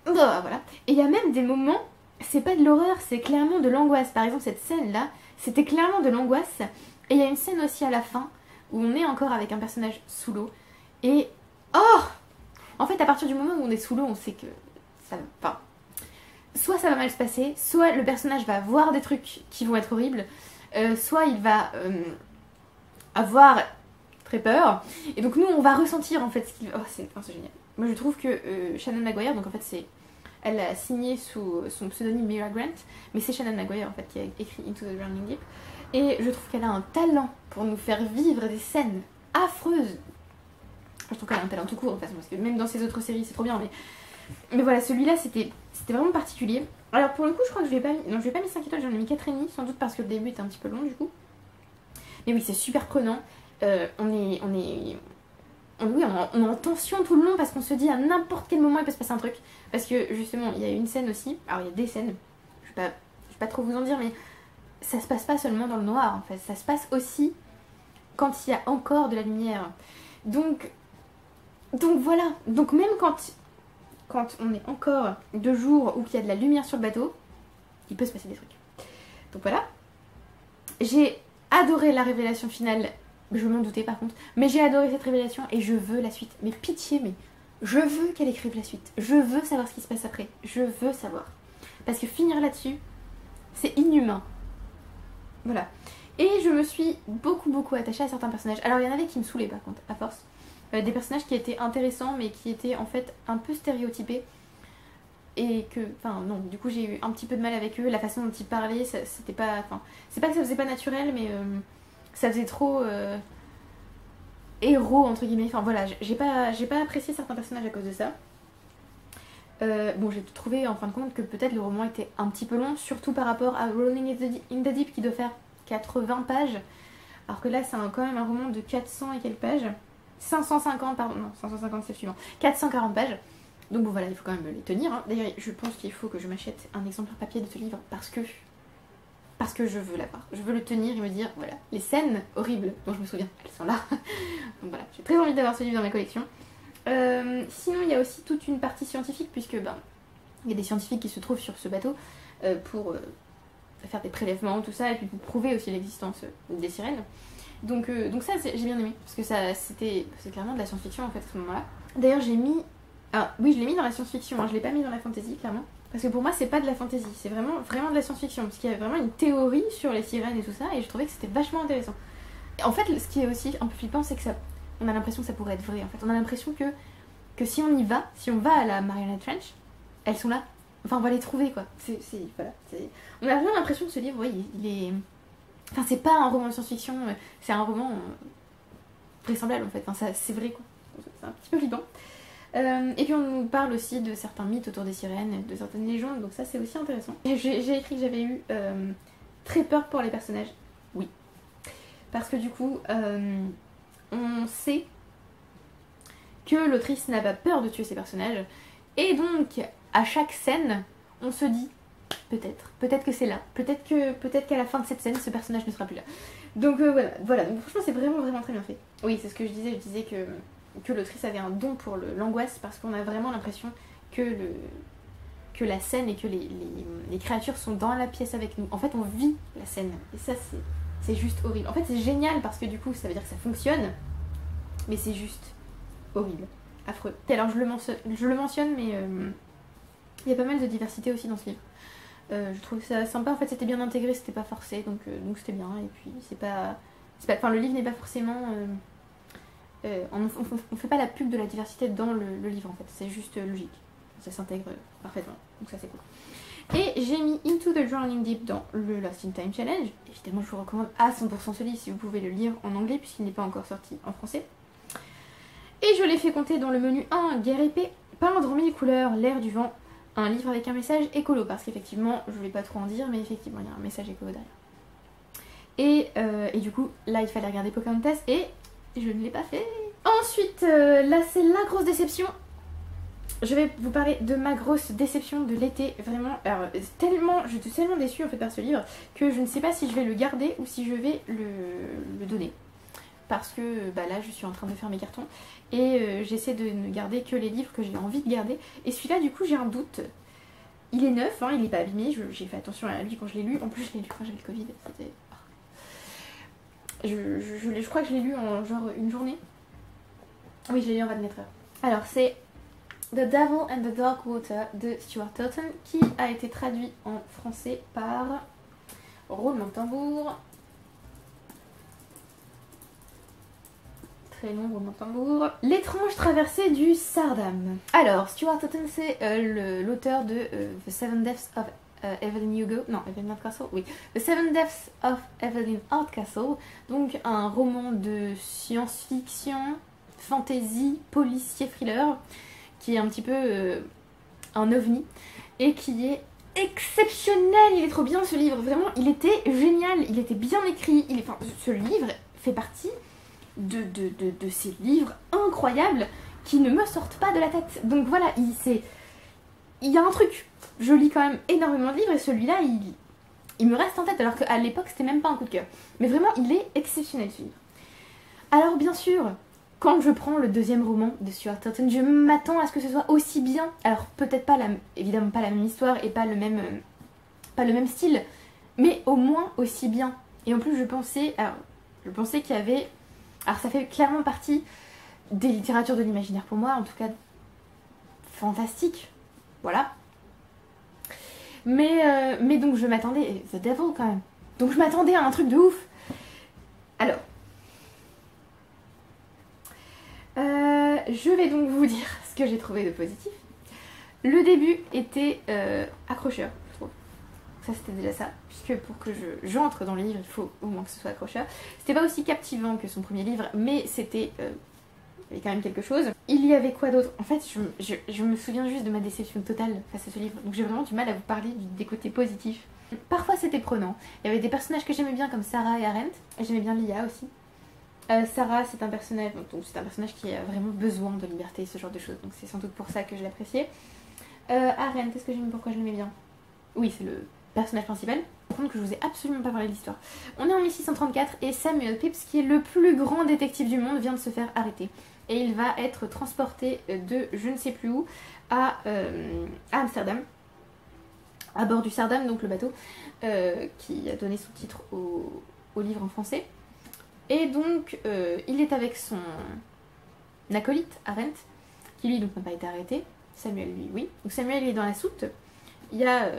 Speaker 1: Oh, voilà. Et il y a même des moments, c'est pas de l'horreur, c'est clairement de l'angoisse. Par exemple cette scène là, c'était clairement de l'angoisse. Et il y a une scène aussi à la fin, où on est encore avec un personnage sous l'eau. Et... oh, en fait à partir du moment où on est sous l'eau, on sait que ça va pas... soit ça va mal se passer, soit le personnage va voir des trucs qui vont être horribles, soit il va avoir très peur, et donc nous on va ressentir en fait ce qu'il... oh c'est génial. Moi je trouve que Shannon Maguire, donc en fait elle a signé sous son pseudonyme Mira Grant, mais c'est Shannon Maguire en fait qui a écrit Into the Drowning Deep, et je trouve qu'elle a un talent pour nous faire vivre des scènes affreuses. Enfin, je trouve qu'elle a un talent tout court en fait, parce que même dans ses autres séries c'est trop bien, mais voilà, celui-là c'était vraiment particulier. Alors pour le coup je crois que je lui ai pas mis 5 étoiles, j'en ai mis 4,5, sans doute parce que le début était un petit peu long du coup. Mais oui, c'est super prenant. On est en tension tout le long parce qu'on se dit à n'importe quel moment il peut se passer un truc. Parce que justement il y a une scène aussi, alors il y a des scènes, je vais pas trop vous en dire, mais ça se passe pas seulement dans le noir en fait, ça se passe aussi quand il y a encore de la lumière. Donc voilà, donc même quand on est encore de jour ou qu'il y a de la lumière sur le bateau, il peut se passer des trucs. Donc voilà. J'ai adoré la révélation finale, je m'en doutais par contre, mais j'ai adoré cette révélation et je veux la suite. Mais pitié, mais je veux qu'elle écrive la suite. Je veux savoir ce qui se passe après. Je veux savoir. Parce que finir là-dessus, c'est inhumain. Voilà. Et je me suis beaucoup attachée à certains personnages. Alors il y en avait qui me saoulaient par contre, à force. Des personnages qui étaient intéressants mais qui étaient en fait un peu stéréotypés. Et que, enfin non, du coup j'ai eu un petit peu de mal avec eux. La façon dont ils parlaient, c'était pas... Enfin, c'est pas que ça faisait pas naturel, mais ça faisait trop... héros entre guillemets. Enfin voilà, j'ai pas apprécié certains personnages à cause de ça. Bon, j'ai trouvé en fin de compte que peut-être le roman était un petit peu long, surtout par rapport à Rolling in the Deep qui doit faire 80 pages, alors que là c'est quand même un roman de 400 et quelques pages. 550, pardon, non, 550 c'est le suivant. 440 pages. Donc bon voilà, il faut quand même les tenir. Hein. D'ailleurs, je pense qu'il faut que je m'achète un exemplaire papier de ce livre parce que je veux l'avoir. Je veux le tenir et me dire, voilà, les scènes horribles dont je me souviens, elles sont là. Donc voilà, j'ai très envie d'avoir ce livre dans ma collection. Sinon, il y a aussi toute une partie scientifique, puisque ben, il y a des scientifiques qui se trouvent sur ce bateau pour faire des prélèvements, tout ça, et puis pour prouver aussi l'existence des sirènes. Donc ça, j'ai bien aimé, parce que c'est clairement de la science-fiction en fait à ce moment-là. D'ailleurs, j'ai mis... Ah, oui, je l'ai mis dans la science-fiction, hein, je l'ai pas mis dans la fantasy, clairement. Parce que pour moi, c'est pas de la fantasy, c'est vraiment de la science-fiction, parce qu'il y a vraiment une théorie sur les sirènes et tout ça, et je trouvais que c'était vachement intéressant. En fait, ce qui est aussi un peu flippant, c'est que on a l'impression que ça pourrait être vrai, en fait. On a l'impression que si on y va, si on va à la Mariana Trench, elles sont là. Enfin, on va les trouver, quoi. Voilà, on a vraiment l'impression que ce livre, oui, il est... Enfin, c'est pas un roman de science-fiction, c'est un roman vraisemblable, en fait. Enfin, c'est vrai, quoi. C'est un petit peu flippant. Et puis on nous parle aussi de certains mythes autour des sirènes, de certaines légendes, donc ça c'est aussi intéressant. J'ai écrit que j'avais eu très peur pour les personnages, oui. Parce que du coup, on sait que l'autrice n'a pas peur de tuer ses personnages, et donc à chaque scène, on se dit, peut-être que c'est là, peut-être qu'à la fin de cette scène, ce personnage ne sera plus là. Donc voilà, donc franchement c'est vraiment très bien fait. Oui, c'est ce que je disais que l'autrice avait un don pour l'angoisse, parce qu'on a vraiment l'impression que la scène et que les créatures sont dans la pièce avec nous. En fait, on vit la scène, et ça c'est juste horrible. En fait, c'est génial parce que du coup, ça veut dire que ça fonctionne, mais c'est juste horrible, affreux. Et alors, je le mentionne, mais il y a pas mal de diversité aussi dans ce livre. Je trouve ça sympa, en fait, c'était bien intégré, c'était pas forcé, donc c'était bien. Et puis, enfin, le livre n'est pas forcément... on fait pas la pub de la diversité dans le livre, en fait, c'est juste logique. Ça s'intègre parfaitement, donc ça c'est cool. Et j'ai mis Into the Drowning Deep dans le Lost in Time Challenge. Évidemment, je vous recommande à 100% ce livre si vous pouvez le lire en anglais, puisqu'il n'est pas encore sorti en français. Et je l'ai fait compter dans le menu 1, Guerre épée, peindre en 1000 couleurs, l'air du vent, un livre avec un message écolo, parce qu'effectivement, je vais pas trop en dire, mais effectivement, il y a un message écolo derrière. Et du coup, là, il fallait regarder Pocahontas, et je ne l'ai pas fait. Ensuite, là, c'est la grosse déception. Je vais vous parler de ma grosse déception de l'été, vraiment. Alors, je suis tellement déçue en fait par ce livre que je ne sais pas si je vais le garder ou si je vais le donner. Parce que bah, là, je suis en train de faire mes cartons et j'essaie de ne garder que les livres que j'ai envie de garder. Et celui-là, du coup, j'ai un doute. Il est neuf, hein, il n'est pas abîmé, j'ai fait attention à lui quand je l'ai lu. En plus, je l'ai lu quand j'avais le Covid. Je crois que je l'ai lu en genre une journée. Oui, je l'ai lu en 24 heures. Alors, c'est The Devil and the Dark Water de Stuart Turton, qui a été traduit en français par roulement de tambour. Très long roulement de tambour. L'étrange traversée du Sardam. Alors, Stuart Turton, c'est l'auteur de The Seven Deaths of Evelyn Hugo. Non, Evelyn Hardcastle, oui. The Seven Deaths of Evelyn Hardcastle. Donc, un roman de science-fiction, fantasy, policier, thriller, qui est un petit peu un ovni et qui est exceptionnel. Il est trop bien ce livre, vraiment il était génial, il était bien écrit, ce livre fait partie de ces livres incroyables qui ne me sortent pas de la tête. Donc voilà, il y a un truc, je lis quand même énormément de livres et celui-là il me reste en tête, alors qu'à l'époque c'était même pas un coup de cœur, mais vraiment il est exceptionnel ce livre. Alors bien sûr, quand je prends le deuxième roman de Stuart Turton, je m'attends à ce que ce soit aussi bien. Alors peut-être pas évidemment pas la même histoire et pas le même style, mais au moins aussi bien. Et en plus je pensais qu'il y avait... Alors ça fait clairement partie des littératures de l'imaginaire pour moi, en tout cas fantastique, voilà. Mais donc je m'attendais... The Devil quand même. Donc je m'attendais à un truc de ouf. je vais donc vous dire ce que j'ai trouvé de positif. Le début était accrocheur, je trouve. Ça c'était déjà ça, puisque pour que j'entre dans le livre, il faut au moins que ce soit accrocheur. C'était pas aussi captivant que son premier livre, mais c'était... il y avait quand même quelque chose. Il y avait quoi d'autre? En fait, je me souviens juste de ma déception totale face à ce livre, donc j'ai vraiment du mal à vous parler des côtés positifs. Parfois c'était prenant. Il y avait des personnages que j'aimais bien comme Sarah et Arendt. J'aimais bien Lia aussi. Sarah, c'est un personnage qui a vraiment besoin de liberté, ce genre de choses, donc c'est sans doute pour ça que je l'appréciais. Arendt, est-ce que j'aime pourquoi je l'aimais bien? Oui, c'est le personnage principal. Par contre, que je vous ai absolument pas parlé de l'histoire. On est en 1634 et Samuel Pepys, qui est le plus grand détective du monde, vient de se faire arrêter. Et il va être transporté de je ne sais plus où à Amsterdam. À bord du Sardam, donc le bateau, qui a donné son titre au livre en français. Et donc, il est avec son acolyte, Arendt, qui lui donc n'a pas été arrêté. Samuel, lui, oui. Donc Samuel, il est dans la soute. Il y a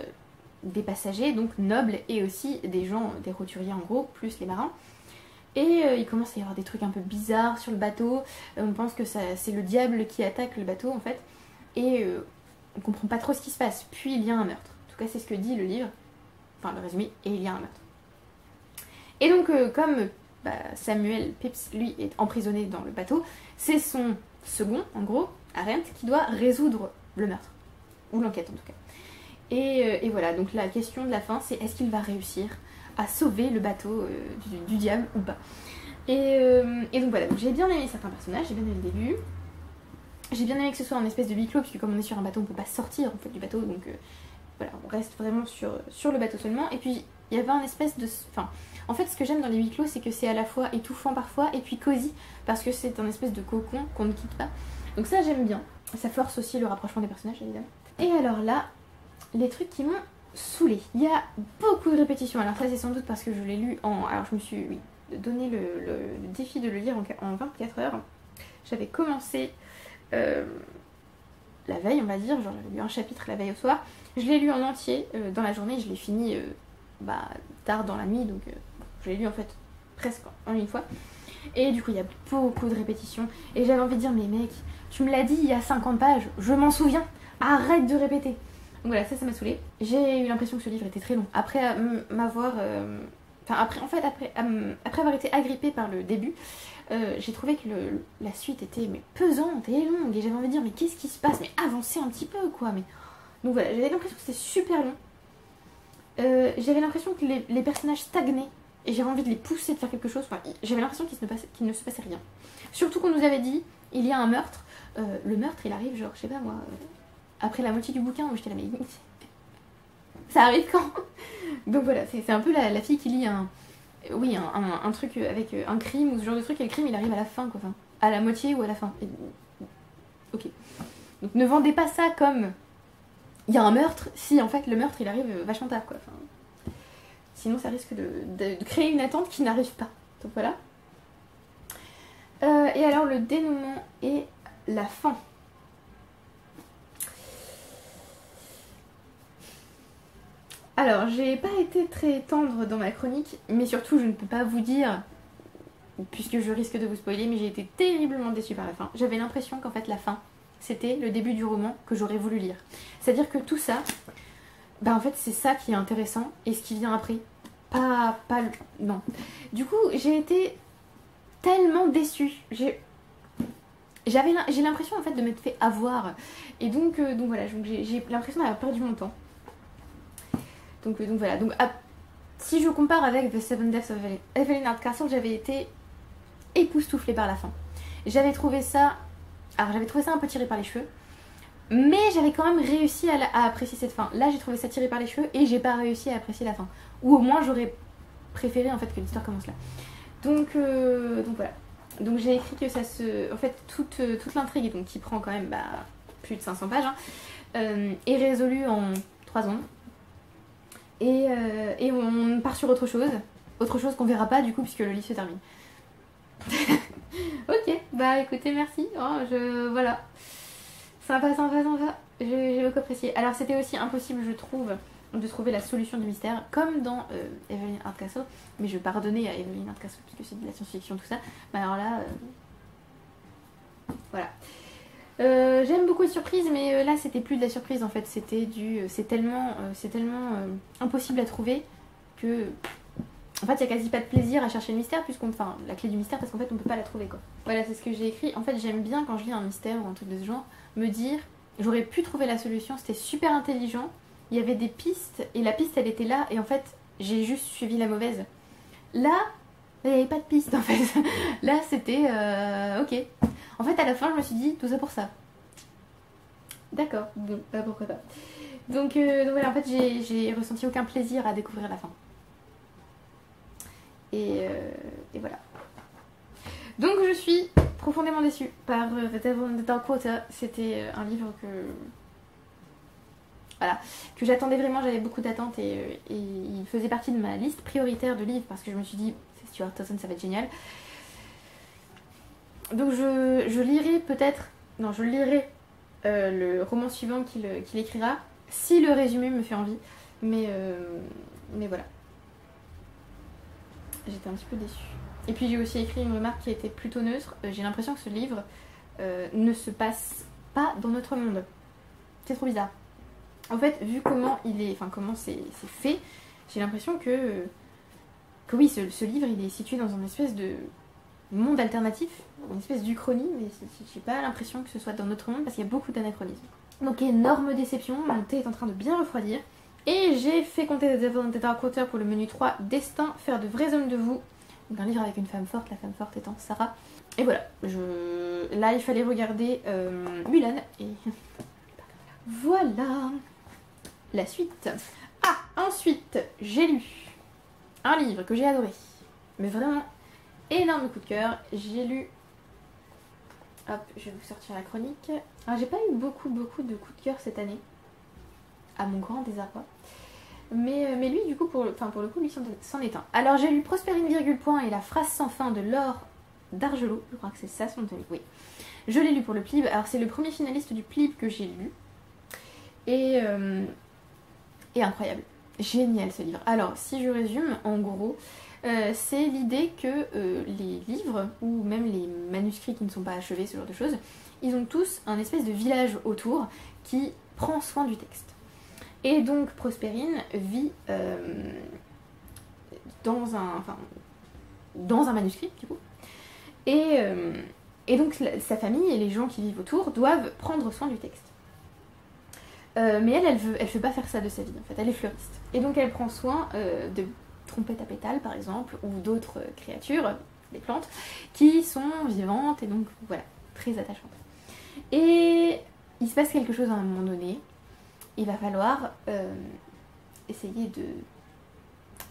Speaker 1: des passagers, donc nobles, et aussi des gens, des roturiers en gros, plus les marins. Et il commence à y avoir des trucs un peu bizarres sur le bateau. On pense que c'est le diable qui attaque le bateau, en fait. Et on comprend pas trop ce qui se passe. Puis il y a un meurtre. En tout cas, c'est ce que dit le livre. Enfin, le résumé. Et il y a un meurtre. Et donc, comme Samuel Pepys, lui, est emprisonné dans le bateau, c'est son second, en gros, Arendt, qui doit résoudre le meurtre. Ou l'enquête, en tout cas. Et voilà, donc la question de la fin, c'est est-ce qu'il va réussir à sauver le bateau du diable ou pas. Et donc voilà, donc j'ai bien aimé certains personnages, j'ai bien aimé le début. J'ai bien aimé que ce soit en espèce de huis clos, puisque comme on est sur un bateau, on peut pas sortir en fait du bateau, donc voilà, on reste vraiment sur le bateau seulement. Et puis il y avait un espèce de... Enfin, en fait ce que j'aime dans les huis clos, c'est que c'est à la fois étouffant parfois, et puis cosy, parce que c'est un espèce de cocon qu'on ne quitte pas. Donc ça j'aime bien, ça force aussi le rapprochement des personnages évidemment. Et alors là, les trucs qui m'ont saoulée. Il y a beaucoup de répétitions, alors ça c'est sans doute parce que je l'ai lu en... Alors je me suis donné le défi de le lire en 24 heures. J'avais commencé la veille on va dire, genre j'avais lu un chapitre la veille au soir. Je l'ai lu en entier dans la journée, je l'ai fini tard dans la nuit, donc je l'ai lu en fait presque en une fois. Et du coup il y a beaucoup de répétitions et j'avais envie de dire mais mec, tu me l'as dit il y a 50 pages, je m'en souviens, arrête de répéter. Donc voilà, ça m'a saoulée. J'ai eu l'impression que ce livre était très long. Après m'avoir... après avoir été agrippée par le début, j'ai trouvé que la suite était pesante et longue. Et j'avais envie de dire, mais qu'est-ce qui se passe? Mais avancez un petit peu, quoi. Donc voilà, j'avais l'impression que c'était super long. J'avais l'impression que les personnages stagnaient. Et j'avais envie de les pousser de faire quelque chose. Enfin, j'avais l'impression qu'il ne se passait rien. Surtout qu'on nous avait dit, il y a un meurtre. Le meurtre, il arrive genre, je sais pas moi... après la moitié du bouquin, où j'étais là, mais ça arrive quand? Donc voilà, c'est un peu la fille qui lit un truc avec un crime ou ce genre de truc, et le crime il arrive à la fin, quoi. Enfin, à la moitié ou à la fin. Et... ok. Donc ne vendez pas ça comme il y a un meurtre, si en fait le meurtre il arrive vachement tard, quoi. Enfin, sinon ça risque de créer une attente qui n'arrive pas. Donc voilà. Et alors le dénouement et la fin. Alors, j'ai pas été très tendre dans ma chronique, mais surtout je ne peux pas vous dire, puisque je risque de vous spoiler, mais j'ai été terriblement déçue par la fin. J'avais l'impression qu'en fait la fin, c'était le début du roman que j'aurais voulu lire. C'est-à-dire que tout ça, en fait c'est ça qui est intéressant, et ce qui vient après, non. Du coup, j'ai été tellement déçue. J'ai l'impression en fait de m'être fait avoir, et donc voilà, j'ai l'impression d'avoir perdu mon temps. Donc voilà, si je compare avec The Seven Deaths of Evelyn Hardcastle, j'avais été époustouflée par la fin. J'avais trouvé ça un peu tiré par les cheveux, mais j'avais quand même réussi à apprécier cette fin. Là j'ai trouvé ça tiré par les cheveux et j'ai pas réussi à apprécier la fin. Ou au moins j'aurais préféré en fait que l'histoire commence là. Donc voilà. Donc j'ai écrit que ça se... En fait toute l'intrigue, donc qui prend quand même plus de 500 pages, est résolue en 3 ans. Et on part sur autre chose qu'on verra pas du coup puisque le livre se termine. Ok, écoutez, merci. Voilà. Sympa. J'ai beaucoup apprécié. Alors c'était aussi impossible, je trouve, de trouver la solution du mystère, comme dans Evelyn Hardcastle. Mais je pardonnais à Evelyn Hardcastle puisque c'est de la science-fiction tout ça. Mais alors là, Voilà. J'aime beaucoup les surprises, mais là c'était plus de la surprise en fait, c'était du... c'est tellement impossible à trouver que... En fait, il n'y a quasi pas de plaisir à chercher le mystère, puisqu'on... Enfin, la clé du mystère, parce qu'en fait, on peut pas la trouver, quoi. Voilà, c'est ce que j'ai écrit. En fait, j'aime bien, quand je lis un mystère ou un truc de ce genre, me dire, j'aurais pu trouver la solution, c'était super intelligent, il y avait des pistes, et la piste, elle était là, et en fait, j'ai juste suivi la mauvaise. Là, il n'y avait pas de piste, en fait. Là, c'était... ok. En fait, à la fin, je me suis dit, tout ça pour ça. D'accord, bon, bah pourquoi pas. Donc voilà, en fait, j'ai ressenti aucun plaisir à découvrir la fin. Et voilà. Donc je suis profondément déçue par The Devil in the Dark Water. C'était un livre que... Voilà, que j'attendais vraiment, j'avais beaucoup d'attentes et il faisait partie de ma liste prioritaire de livres parce que je me suis dit, c'est Stuart Dawson, ça va être génial. Donc je lirai peut-être... Non, je lirai le roman suivant qu'il écrira si le résumé me fait envie. Mais voilà. J'étais un petit peu déçue. Et puis j'ai aussi écrit une remarque qui a été plutôt neutre. J'ai l'impression que ce livre ne se passe pas dans notre monde. C'est trop bizarre. En fait, vu comment il est, enfin comment c'est fait, j'ai l'impression que oui, ce livre il est situé dans une espèce de monde alternatif, une espèce d'uchronie, mais j'ai pas l'impression que ce soit dans notre monde parce qu'il y a beaucoup d'anachronismes. Donc énorme déception, mon thé est en train de bien refroidir. Et j'ai fait compter The Devil in the Dark Water pour le menu 3, Destin, faire de vrais hommes de vous. Donc un livre avec une femme forte, la femme forte étant Sarah. Et voilà, là il fallait regarder Mulan. Et voilà la suite. Ah, ensuite, j'ai lu un livre que j'ai adoré. Mais vraiment, énorme coup de cœur. J'ai lu... Hop, je vais vous sortir la chronique. Alors j'ai pas eu beaucoup de coups de cœur cette année. À mon grand désarroi. Mais lui, du coup, pour le coup, lui c'en est un. Alors, j'ai lu Prospérine, virgule point et la phrase sans fin de Laure d'Argelot. Je crois que c'est ça son nom. Oui. Je l'ai lu pour le PLIB. Alors, c'est le premier finaliste du PLIB que j'ai lu. Et incroyable. Génial ce livre. Alors, si je résume, en gros, c'est l'idée que les livres, ou même les manuscrits qui ne sont pas achevés, ce genre de choses, ils ont tous un espèce de village autour qui prend soin du texte. Et donc Prospérine vit dans un manuscrit du coup. Et donc sa famille et les gens qui vivent autour doivent prendre soin du texte. Mais elle veut pas faire ça de sa vie en fait, elle est fleuriste. Et donc elle prend soin de trompettes à pétales par exemple, ou d'autres créatures, des plantes, qui sont vivantes et donc voilà, très attachantes. Et il se passe quelque chose à un moment donné. Il va falloir essayer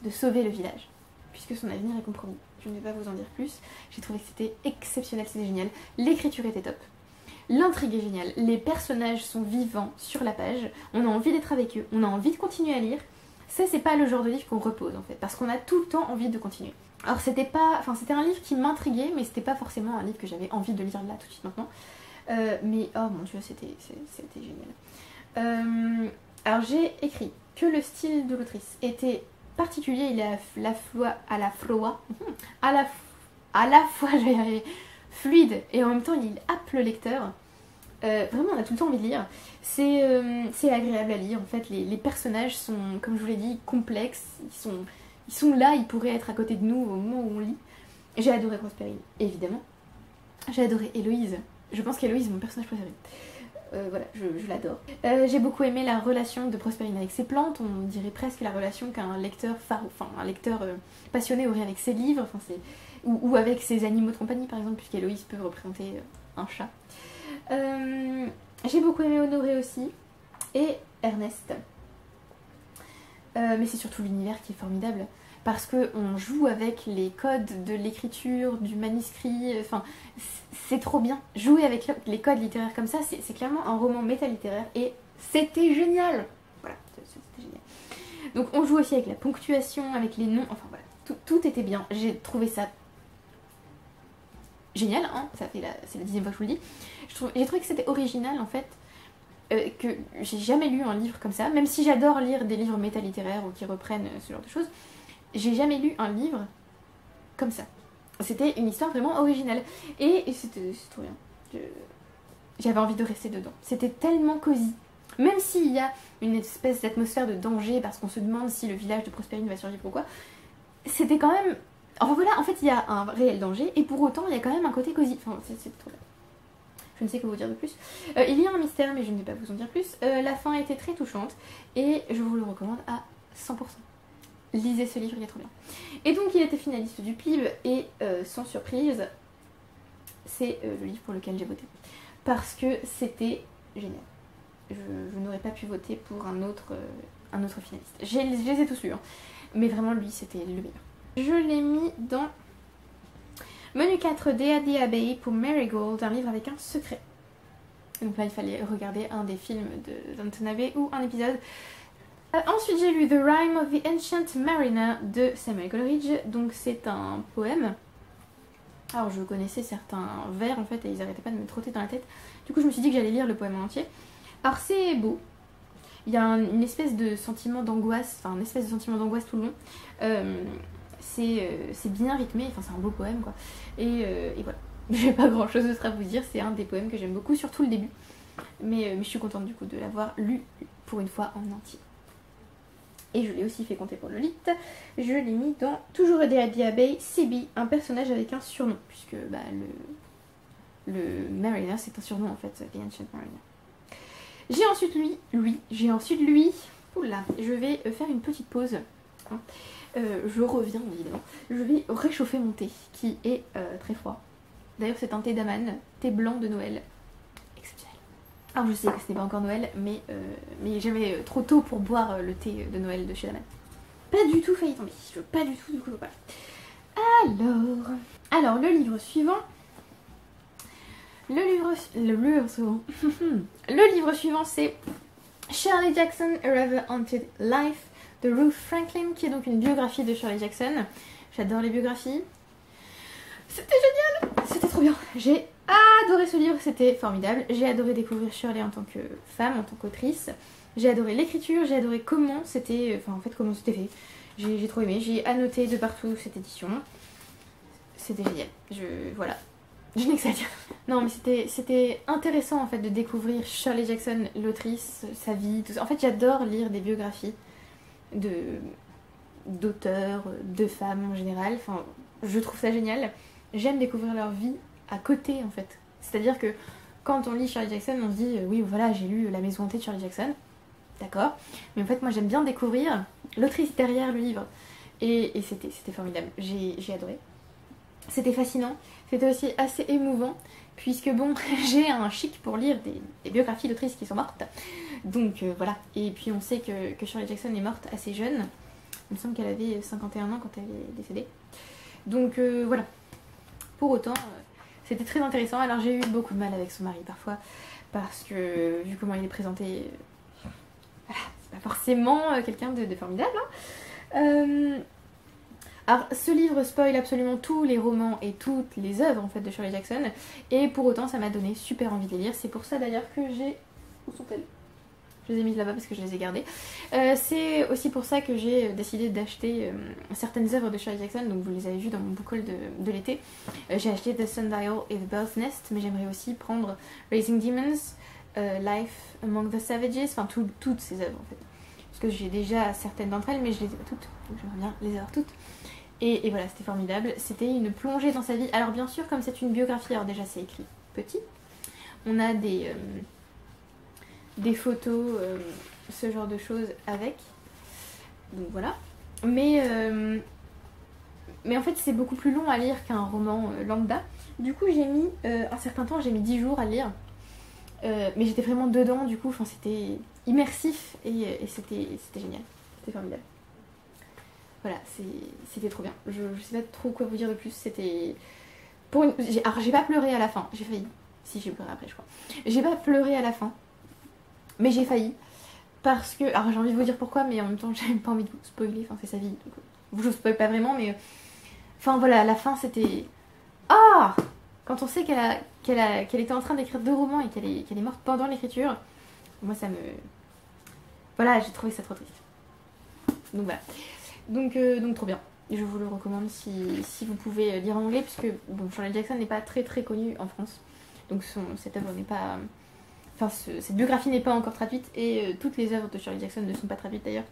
Speaker 1: de sauver le village, puisque son avenir est compromis. Je ne vais pas vous en dire plus, j'ai trouvé que c'était exceptionnel, c'était génial. L'écriture était top, l'intrigue est géniale, les personnages sont vivants sur la page, on a envie d'être avec eux, on a envie de continuer à lire. Ça, c'est pas le genre de livre qu'on repose en fait, parce qu'on a tout le temps envie de continuer. Alors c'était un livre qui m'intriguait, mais c'était pas forcément un livre que j'avais envie de lire là tout de suite maintenant. Mais oh mon dieu, c'était génial. Alors j'ai écrit que le style de l'autrice était particulier, il est à la fois je vais y arriver, fluide et en même temps il happe le lecteur. Vraiment on a tout le temps envie de lire. C'est agréable à lire en fait, les personnages sont, comme je vous l'ai dit, complexes, ils sont là, ils pourraient être à côté de nous au moment où on lit. J'ai adoré Prospérine, évidemment. J'ai adoré Héloïse, je pense qu'Héloïse est mon personnage préféré. Voilà, je l'adore. J'ai beaucoup aimé la relation de Prospérine avec ses plantes, on dirait presque la relation qu'un lecteur passionné aurait avec ses livres, ou avec ses animaux de compagnie par exemple, puisqu'Héloïse peut représenter un chat. J'ai beaucoup aimé Honoré aussi, et Ernest. Mais c'est surtout l'univers qui est formidable, parce qu'on joue avec les codes de l'écriture, du manuscrit, enfin c'est trop bien. Jouer avec les codes littéraires comme ça, c'est clairement un roman métalittéraire et c'était génial. Voilà, c'était génial. Donc on joue aussi avec la ponctuation, avec les noms, enfin voilà, tout était bien. J'ai trouvé ça génial, hein, c'est la 10e fois que je vous le dis. J'ai trouvé que c'était original en fait, que j'ai jamais lu un livre comme ça, même si j'adore lire des livres métalittéraires ou qui reprennent ce genre de choses. J'ai jamais lu un livre comme ça. C'était une histoire vraiment originale. Et c'était trop bien. j'avais envie de rester dedans. C'était tellement cosy. Même s'il y a une espèce d'atmosphère de danger parce qu'on se demande si le village de Prosperine va survivre ou quoi, c'était quand même... Enfin voilà, en fait il y a un réel danger et pour autant il y a quand même un côté cosy. Enfin c'est trop bien. Je ne sais que vous dire de plus. Il y a un mystère mais je ne vais pas vous en dire plus. La fin était très touchante et je vous le recommande à 100%. Lisez ce livre, il est trop bien. Et donc il était finaliste du PIB et sans surprise, c'est le livre pour lequel j'ai voté. Parce que c'était génial. Je n'aurais pas pu voter pour un autre finaliste. Je les ai tous lus, hein. Mais vraiment lui c'était le meilleur. Je l'ai mis dans Menu 4 D.A.D. Abbey pour Marigold, un livre avec un secret. Donc là il fallait regarder un des films de Downton Abbey ou un épisode. Ensuite j'ai lu The Rime of the Ancient Mariner de Samuel Coleridge. Donc c'est un poème. Alors je connaissais certains vers en fait et ils arrêtaient pas de me trotter dans la tête. Du coup je me suis dit que j'allais lire le poème en entier. Alors c'est beau. Il y a une espèce de sentiment d'angoisse, enfin une espèce de sentiment d'angoisse tout le long. C'est bien rythmé, enfin c'est un beau poème quoi. Et voilà. J'ai pas grand chose d'autre à vous dire, c'est un des poèmes que j'aime beaucoup, surtout le début. Mais je suis contente du coup de l'avoir lu pour une fois en entier. Et je l'ai aussi fait compter pour le lit. Je l'ai mis dans Toujours D.A.D. Abbey, CB, un personnage avec un surnom. Puisque bah, le Mariner c'est un surnom en fait, The Ancient Mariner. J'ai ensuite lui. Oula, je vais faire une petite pause. Hein. Je reviens évidemment. Je vais réchauffer mon thé qui est très froid. D'ailleurs c'est un thé d'Aman, thé blanc de Noël. Exceptionnel. Alors je sais que ce n'est pas encore Noël, mais j'avais trop tôt pour boire le thé de Noël de chez Aman. Pas du tout failli tomber. Je veux pas du tout, du coup je veux pas. Alors le livre suivant. Le livre suivant c'est Shirley Jackson, A Rather Haunted Life de Ruth Franklin, qui est donc une biographie de Shirley Jackson. J'adore les biographies. C'était génial, c'était trop bien. J'ai adoré ce livre, c'était formidable. J'ai adoré découvrir Shirley en tant que femme, en tant qu'autrice. J'ai adoré l'écriture, j'ai adoré comment c'était, comment c'était fait. J'ai trop aimé, j'ai annoté de partout cette édition. C'était génial. Voilà. Je n'ai que ça à dire. Non mais c'était intéressant en fait de découvrir Shirley Jackson, l'autrice, sa vie, tout ça. En fait j'adore lire des biographies d'auteurs, de femmes en général. Enfin, je trouve ça génial. J'aime découvrir leur vie à côté en fait. C'est-à-dire que quand on lit Shirley Jackson, on se dit oui voilà j'ai lu La Maison hantée de Shirley Jackson. D'accord. Mais en fait moi j'aime bien découvrir l'autrice derrière le livre. Et c'était formidable. J'ai adoré. C'était fascinant. C'était aussi assez émouvant. Puisque bon, j'ai un chic pour lire des biographies d'autrices qui sont mortes. Donc voilà. Et puis on sait que Shirley Jackson est morte assez jeune. Il me semble qu'elle avait 51 ans quand elle est décédée. Donc voilà. Pour autant, c'était très intéressant. Alors j'ai eu beaucoup de mal avec son mari parfois. Parce que vu comment il est présenté, voilà, c'est pas forcément quelqu'un de formidable. Hein. Alors ce livre spoil absolument tous les romans et toutes les œuvres en fait de Shirley Jackson. Et pour autant ça m'a donné super envie de les lire. C'est pour ça d'ailleurs que j'ai... Où sont-elles ? Je les ai mises là-bas parce que je les ai gardées. C'est aussi pour ça que j'ai décidé d'acheter certaines œuvres de Shirley Jackson. Donc vous les avez vues dans mon book haul de l'été. J'ai acheté The Sundial et The Bird's Nest. Mais j'aimerais aussi prendre Raising Demons, Life Among the Savages. Enfin toutes ces œuvres en fait. Parce que j'ai déjà certaines d'entre elles mais je les ai pas toutes. Donc j'aimerais bien les avoir toutes. Et voilà, c'était formidable. C'était une plongée dans sa vie. Alors bien sûr, comme c'est une biographie, alors déjà c'est écrit petit. On a des photos, ce genre de choses avec. Donc voilà. Mais en fait c'est beaucoup plus long à lire qu'un roman lambda. Du coup j'ai mis un certain temps, j'ai mis 10 jours à lire. Mais j'étais vraiment dedans du coup, c'était immersif et c'était génial. C'était formidable. Voilà, c'était trop bien. Je sais pas trop quoi vous dire de plus. C'était... Alors j'ai pas pleuré à la fin, j'ai failli. Si, j'ai pleuré après je crois. J'ai pas pleuré à la fin. Mais j'ai failli. Parce que... Alors j'ai envie de vous dire pourquoi, mais en même temps j'ai pas envie de vous spoiler. Enfin c'est sa vie. Donc, je vous spoil pas vraiment, mais... Enfin voilà, à la fin c'était... Ah, quand on sait qu'elle était en train d'écrire 2 romans et qu'elle est morte pendant l'écriture, moi ça me... Voilà, j'ai trouvé ça trop triste. Donc voilà. Donc trop bien. Je vous le recommande si vous pouvez lire en anglais, puisque bon, Shirley Jackson n'est pas très très connue en France. Donc cette œuvre n'est pas... Enfin, cette biographie n'est pas encore traduite, et toutes les œuvres de Shirley Jackson ne sont pas traduites d'ailleurs.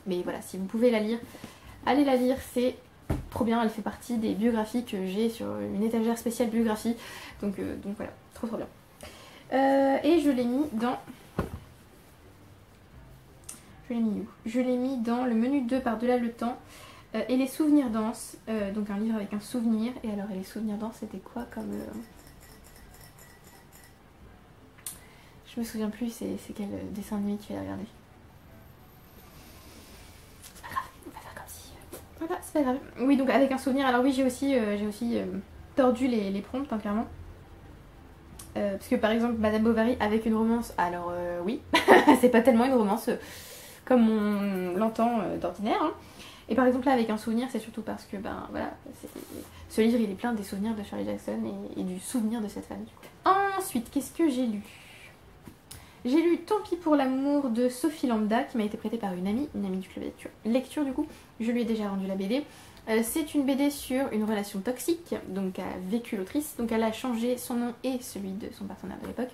Speaker 1: Mais voilà, si vous pouvez la lire, allez la lire, c'est trop bien, elle fait partie des biographies que j'ai sur une étagère spéciale biographie. Donc voilà, trop bien. Et je l'ai mis dans... Je l'ai mis où? Je l'ai mis dans le menu 2 par-delà le temps et les souvenirs danse. Donc un livre avec un souvenir. Et alors, et les souvenirs danse, c'était quoi comme... Je me souviens plus, c'est quel dessin animé tu as regardé. C'est pas grave, on va faire comme si... Voilà, c'est pas grave. Oui, donc avec un souvenir. Alors oui, j'ai aussi tordu les prompts, hein, clairement. Parce que par exemple, Madame Bovary avec une romance, alors oui, c'est pas tellement une romance comme on l'entend d'ordinaire. Hein. Et par exemple là avec un souvenir, c'est surtout parce que ben voilà, ce livre il est plein des souvenirs de Shirley Jackson et du souvenir de cette femme. Du coup. Ensuite, qu'est-ce que j'ai lu? J'ai lu Tant pis pour l'amour de Sophie Lambda qui m'a été prêtée par une amie du club lecture du coup. Je lui ai déjà rendu la BD. C'est une BD sur une relation toxique, donc a vécu l'autrice, donc elle a changé son nom et celui de son partenaire de l'époque.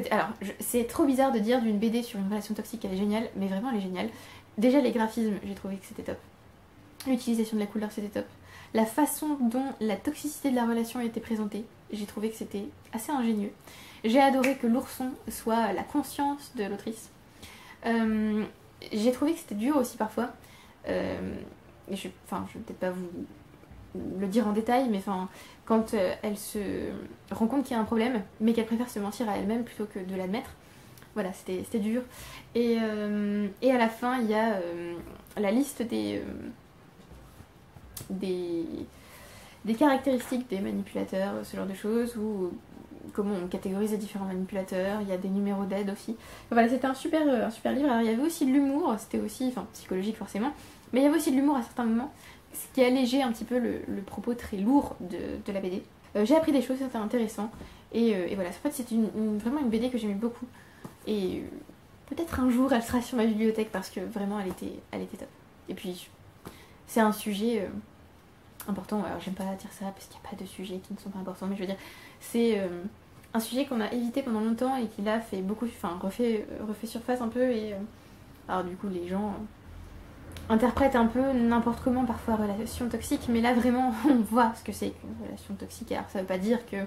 Speaker 1: Alors, c'est trop bizarre de dire d'une BD sur une relation toxique qu'elle est géniale, mais vraiment elle est géniale. Déjà les graphismes, j'ai trouvé que c'était top. L'utilisation de la couleur, c'était top. La façon dont la toxicité de la relation a été présentée, j'ai trouvé que c'était assez ingénieux. J'ai adoré que l'ourson soit la conscience de l'autrice. J'ai trouvé que c'était dur aussi parfois. Je vais peut-être pas vous le dire en détail, mais quand elle se rend compte qu'il y a un problème, mais qu'elle préfère se mentir à elle-même plutôt que de l'admettre, voilà, c'était dur. Et à la fin, il y a la liste des caractéristiques des manipulateurs, ce genre de choses, ou comment on catégorise les différents manipulateurs, il y a des numéros d'aide aussi. Voilà, c'était un super livre. Alors il y avait aussi de l'humour, c'était aussi, psychologique forcément, mais il y avait aussi de l'humour à certains moments, ce qui allégeait un petit peu le propos très lourd de la BD. J'ai appris des choses, c'était intéressant, et voilà, en fait c'est vraiment une BD que j'aimais beaucoup, et peut-être un jour elle sera sur ma bibliothèque parce que vraiment elle était top. Et puis c'est un sujet important, alors j'aime pas dire ça parce qu'il n'y a pas de sujets qui ne sont pas importants, mais je veux dire, c'est un sujet qu'on a évité pendant longtemps et qui là fait beaucoup, refait surface un peu, et alors du coup les gens interprètent un peu n'importe comment parfois relation toxique, mais là vraiment on voit ce que c'est qu'une relation toxique. Alors ça veut pas dire que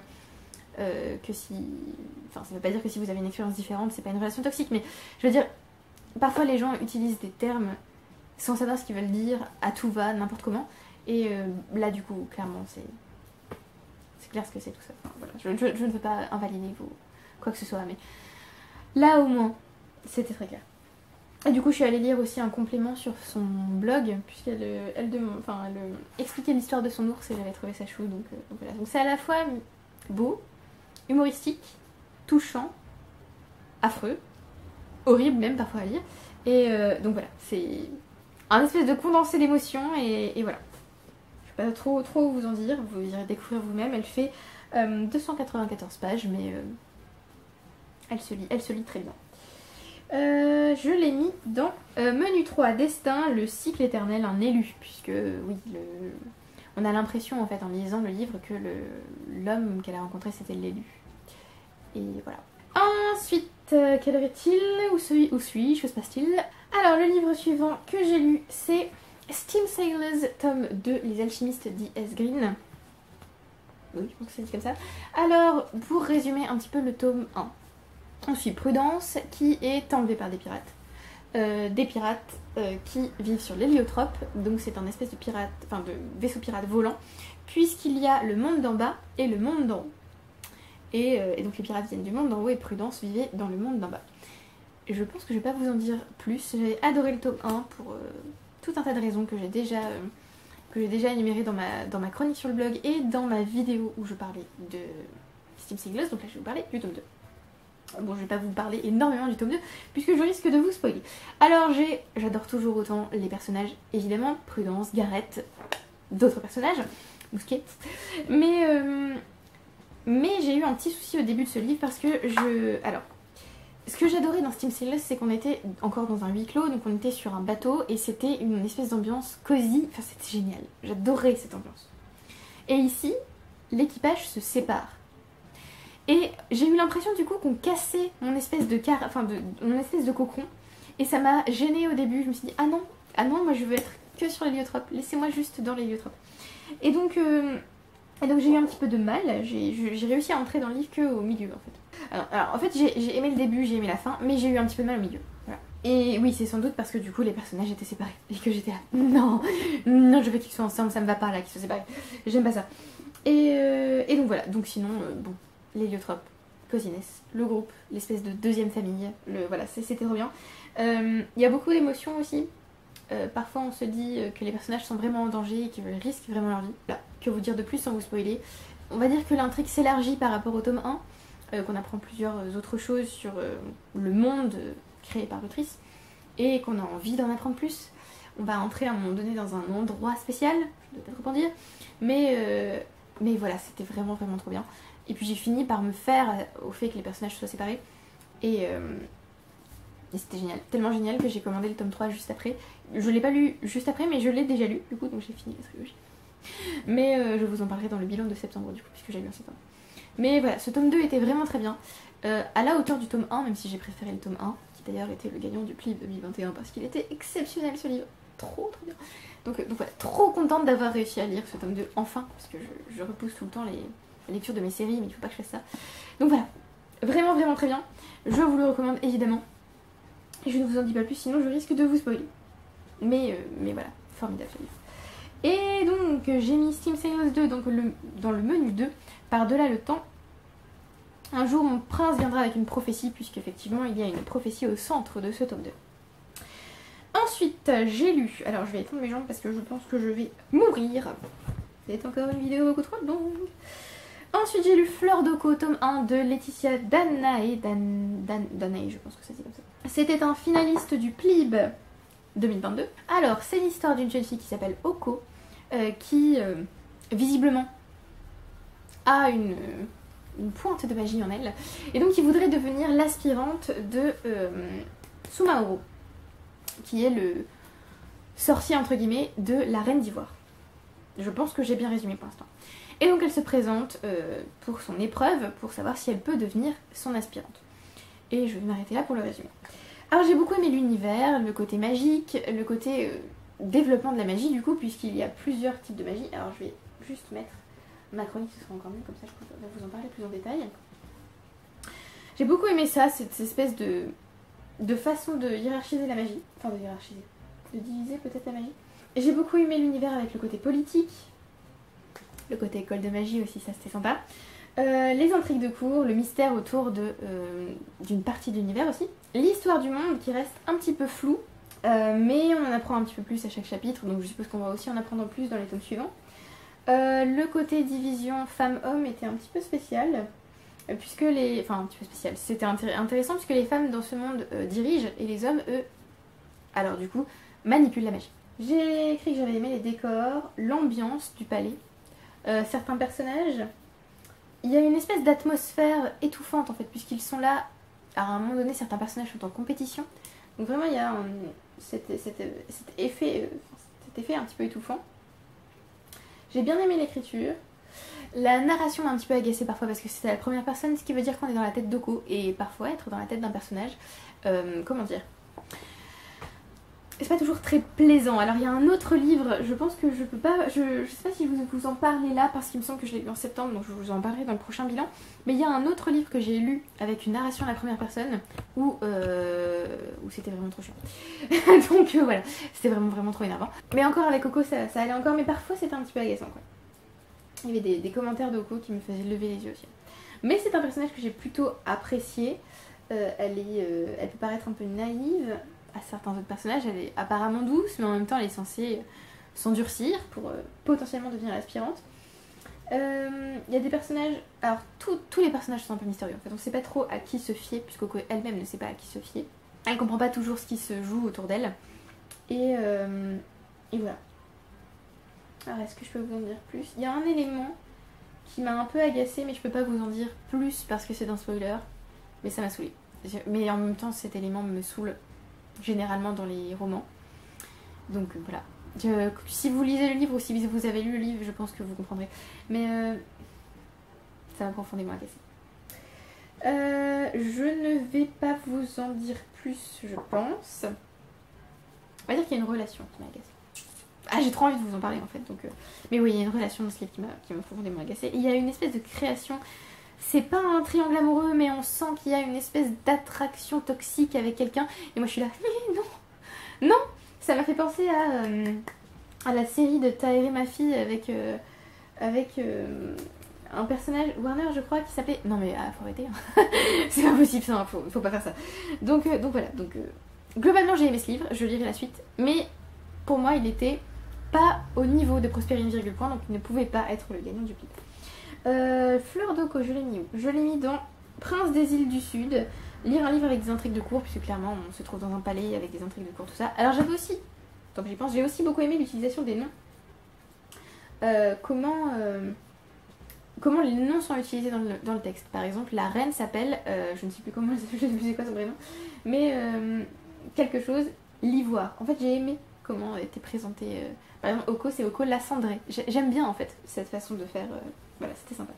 Speaker 1: ça veut pas dire que si vous avez une expérience différente c'est pas une relation toxique, mais je veux dire, parfois les gens utilisent des termes sans savoir ce qu'ils veulent dire, à tout va, n'importe comment, et là du coup clairement c'est clair ce que c'est tout ça. Voilà. Je ne veux pas invalider quoi que ce soit, mais là au moins c'était très clair. Et du coup je suis allée lire aussi un complément sur son blog, puisqu'elle expliquait l'histoire de son ours et j'avais trouvé ça chou, donc voilà. Donc c'est à la fois beau, humoristique, touchant, affreux, horrible même parfois à lire, et donc voilà, c'est un espèce de condensé d'émotions, et voilà. Je vais pas trop vous en dire, vous irez découvrir vous-même. Elle fait 294 pages, mais elle se lit très bien. Je l'ai mis dans menu 3, Destin, le cycle éternel, un élu, puisque oui, on a l'impression en fait en lisant le livre que l'homme qu'elle a rencontré c'était l'élu. Et voilà. Ensuite, quelle heure est-il? Où suis-je? Que se passe-t-il? Alors le livre suivant que j'ai lu c'est Steam Sailors, tome 2, Les alchimistes d'I.S. Green. Oui, je pense que c'est dit comme ça. Alors, pour résumer un petit peu le tome 1, on suit Prudence qui est enlevée par des pirates. Des pirates qui vivent sur l'héliotrope, donc c'est un espèce de vaisseau pirate volant, puisqu'il y a le monde d'en bas et le monde d'en haut. Et donc les pirates viennent du monde d'en haut et Prudence vivait dans le monde d'en bas. Et je pense que je vais pas vous en dire plus. J'ai adoré le tome 1 pour tout un tas de raisons que j'ai déjà énumérées dans ma chronique sur le blog et dans ma vidéo où je parlais de Steam Sailors. Donc là je vais vous parler du tome 2. Bon, je vais pas vous parler énormément du tome 2 puisque je risque de vous spoiler. Alors j'adore toujours autant les personnages, évidemment, Prudence, Gareth, d'autres personnages, Mousquet. Mais j'ai eu un petit souci au début de ce livre parce que ce que j'adorais dans Steam Sailors, c'est qu'on était encore dans un huis clos, donc on était sur un bateau et c'était une espèce d'ambiance cosy, c'était génial, j'adorais cette ambiance. Et ici, l'équipage se sépare. Et j'ai eu l'impression du coup qu'on cassait mon espèce de mon espèce de cocon. Et ça m'a gênée au début. Je me suis dit ah non, moi je veux être que sur l'héliotropes. Laissez-moi juste dans l'héliotropes. Et donc j'ai eu un petit peu de mal. J'ai réussi à entrer dans le livre qu'au milieu en fait. Alors en fait j'ai aimé le début, j'ai aimé la fin, mais j'ai eu un petit peu de mal au milieu. Voilà. Et oui, c'est sans doute parce que du coup les personnages étaient séparés. Et que j'étais là, non, je veux qu'ils soient ensemble, ça me va pas là qu'ils soient séparés. J'aime pas ça. Et donc voilà, donc sinon, bon, l'héliotrope, Cosines, le groupe, l'espèce de deuxième famille, voilà, c'était trop bien. Il y a beaucoup d'émotions aussi. Parfois on se dit que les personnages sont vraiment en danger et qu'ils risquent vraiment leur vie. Voilà. Que vous dire de plus sans vous spoiler. On va dire que l'intrigue s'élargit par rapport au tome 1, qu'on apprend plusieurs autres choses sur le monde créé par l'autrice et qu'on a envie d'en apprendre plus. On va entrer à un moment donné dans un endroit spécial, je dois peut-être pas en dire, mais voilà, c'était vraiment trop bien. Et puis j'ai fini par me faire au fait que les personnages soient séparés. Et c'était génial, tellement génial que j'ai commandé le tome 3 juste après. Je l'ai pas lu juste après, mais je l'ai déjà lu, du coup, donc j'ai fini la trilogie. Mais je vous en parlerai dans le bilan de septembre, du coup, puisque j'ai lu en septembre. Mais voilà, ce tome 2 était vraiment très bien. À la hauteur du tome 1, même si j'ai préféré le tome 1, qui d'ailleurs était le gagnant du PLIB 2021, parce qu'il était exceptionnel ce livre. Trop bien. Donc voilà, trop contente d'avoir réussi à lire ce tome 2 enfin, parce que je repousse tout le temps la lecture de mes séries, mais il faut pas que je fasse ça. Donc voilà, vraiment très bien. Je vous le recommande évidemment. Je ne vous en dis pas plus, sinon je risque de vous spoiler. Mais voilà, formidable ce livre. Et donc j'ai mis Steam Sales 2 donc dans le menu 2, par-delà le temps. Un jour mon prince viendra avec une prophétie, puisqu'effectivement il y a une prophétie au centre de ce tome 2. Ensuite, j'ai lu, alors je vais étendre mes jambes parce que je pense que je vais mourir. C'est encore une vidéo beaucoup trop longue. Ensuite, j'ai lu Fleur d'Oko, tome 1 de Laetitia Danae, je pense que ça dit comme ça. C'était un finaliste du PLIB 2022. Alors, c'est l'histoire d'une jeune fille qui s'appelle Oko, qui visiblement a une pointe de magie en elle, et donc qui voudrait devenir l'aspirante de Sumaoro, qui est le sorcier entre guillemets de la Reine d'Ivoire. Je pense que j'ai bien résumé pour l'instant. Et donc elle se présente pour son épreuve, pour savoir si elle peut devenir son aspirante. Et je vais m'arrêter là pour le résumé. Alors j'ai beaucoup aimé l'univers, le côté magique, le côté développement de la magie du coup, puisqu'il y a plusieurs types de magie. Alors je vais juste mettre ma chronique, ce sera encore mieux, comme ça je peux vous en parler plus en détail. J'ai beaucoup aimé ça, cette espèce de façon de hiérarchiser la magie. Enfin de hiérarchiser, de diviser peut-être la magie. J'ai beaucoup aimé l'univers avec le côté politique, le côté école de magie aussi, ça c'était sympa. Les intrigues de cours, le mystère autour d'une partie de l'univers aussi. L'histoire du monde qui reste un petit peu floue, mais on en apprend un petit peu plus à chaque chapitre, donc je suppose qu'on va aussi en apprendre plus dans les tomes suivants. Le côté division femmes-hommes était un petit peu spécial, puisque les... Enfin, un petit peu spécial, c'était intéressant puisque les femmes dans ce monde dirigent et les hommes, eux, alors du coup, manipulent la magie. J'ai écrit que j'avais aimé les décors, l'ambiance du palais, certains personnages. Il y a une espèce d'atmosphère étouffante en fait, puisqu'ils sont là, à un moment donné, certains personnages sont en compétition. Donc vraiment, il y a cet effet un petit peu étouffant. J'ai bien aimé l'écriture. La narration m'a un petit peu agacée parfois parce que c'était la première personne, ce qui veut dire qu'on est dans la tête d'Oko. Et parfois, être dans la tête d'un personnage, comment dire, c'est pas toujours très plaisant. Alors il y a un autre livre, je pense que je peux pas, je sais pas si je vous en parler là parce qu'il me semble que je l'ai lu en septembre, donc je vous en parlerai dans le prochain bilan. Mais il y a un autre livre que j'ai lu avec une narration à la première personne où c'était vraiment trop chiant. Donc voilà, c'était vraiment trop énervant. Mais encore avec Oko ça allait encore, mais parfois c'était un petit peu agaçant quoi. Il y avait des commentaires d'Oko qui me faisaient lever les yeux aussi. Mais c'est un personnage que j'ai plutôt apprécié. Elle peut paraître un peu naïve à certains autres personnages, elle est apparemment douce, mais en même temps elle est censée s'endurcir pour potentiellement devenir l'aspirante. Il y a des personnages, alors tous les personnages sont un peu mystérieux en fait, on ne sait pas trop à qui se fier, puisqu'Oko elle-même ne sait pas à qui se fier. Elle comprend pas toujours ce qui se joue autour d'elle. Et voilà. Alors est-ce que je peux vous en dire plus? Il y a un élément qui m'a un peu agacée, mais je peux pas vous en dire plus parce que c'est d'un spoiler, mais ça m'a saoulée. Mais en même temps cet élément me saoule généralement dans les romans. Donc voilà. Si vous lisez le livre ou si vous avez lu le livre, je pense que vous comprendrez. Mais Ça m'a profondément agacée. Je ne vais pas vous en dire plus, je pense. On va dire qu'il y a une relation qui m'a agacée. Ah, j'ai trop envie de vous en parler en fait. Donc, mais oui, il y a une relation dans ce livre qui m'a profondément agacée. Et il y a une espèce de création. C'est pas un triangle amoureux, mais on sent qu'il y a une espèce d'attraction toxique avec quelqu'un. Et moi je suis là, mais non, non. Ça m'a fait penser à la série de Tahirih Mafi avec un personnage Warner, je crois, qui s'appelait. Non mais faut arrêter. Hein. C'est pas possible, ça. Faut pas faire ça. Donc voilà. Donc globalement j'ai aimé ce livre. Je lirai la suite, mais pour moi il était pas au niveau de Prospérine virgule point, donc il ne pouvait pas être le gagnant du prix. Fleur d'Oko, je l'ai mis où? Je l'ai mis dans Prince des îles du Sud. Lire un livre avec des intrigues de cour, puisque clairement on se trouve dans un palais avec des intrigues de cour, tout ça. Alors j'avais aussi, tant que j'y pense, j'ai aussi beaucoup aimé l'utilisation des noms. Comment les noms sont utilisés dans le texte. Par exemple, la reine s'appelle, je ne sais plus comment, je sais plus quoi son prénom, mais quelque chose, l'ivoire. En fait j'ai aimé comment était présenté. Par exemple, Oko, c'est Oko la cendrée. J'aime bien en fait cette façon de faire. Voilà, c'était sympa.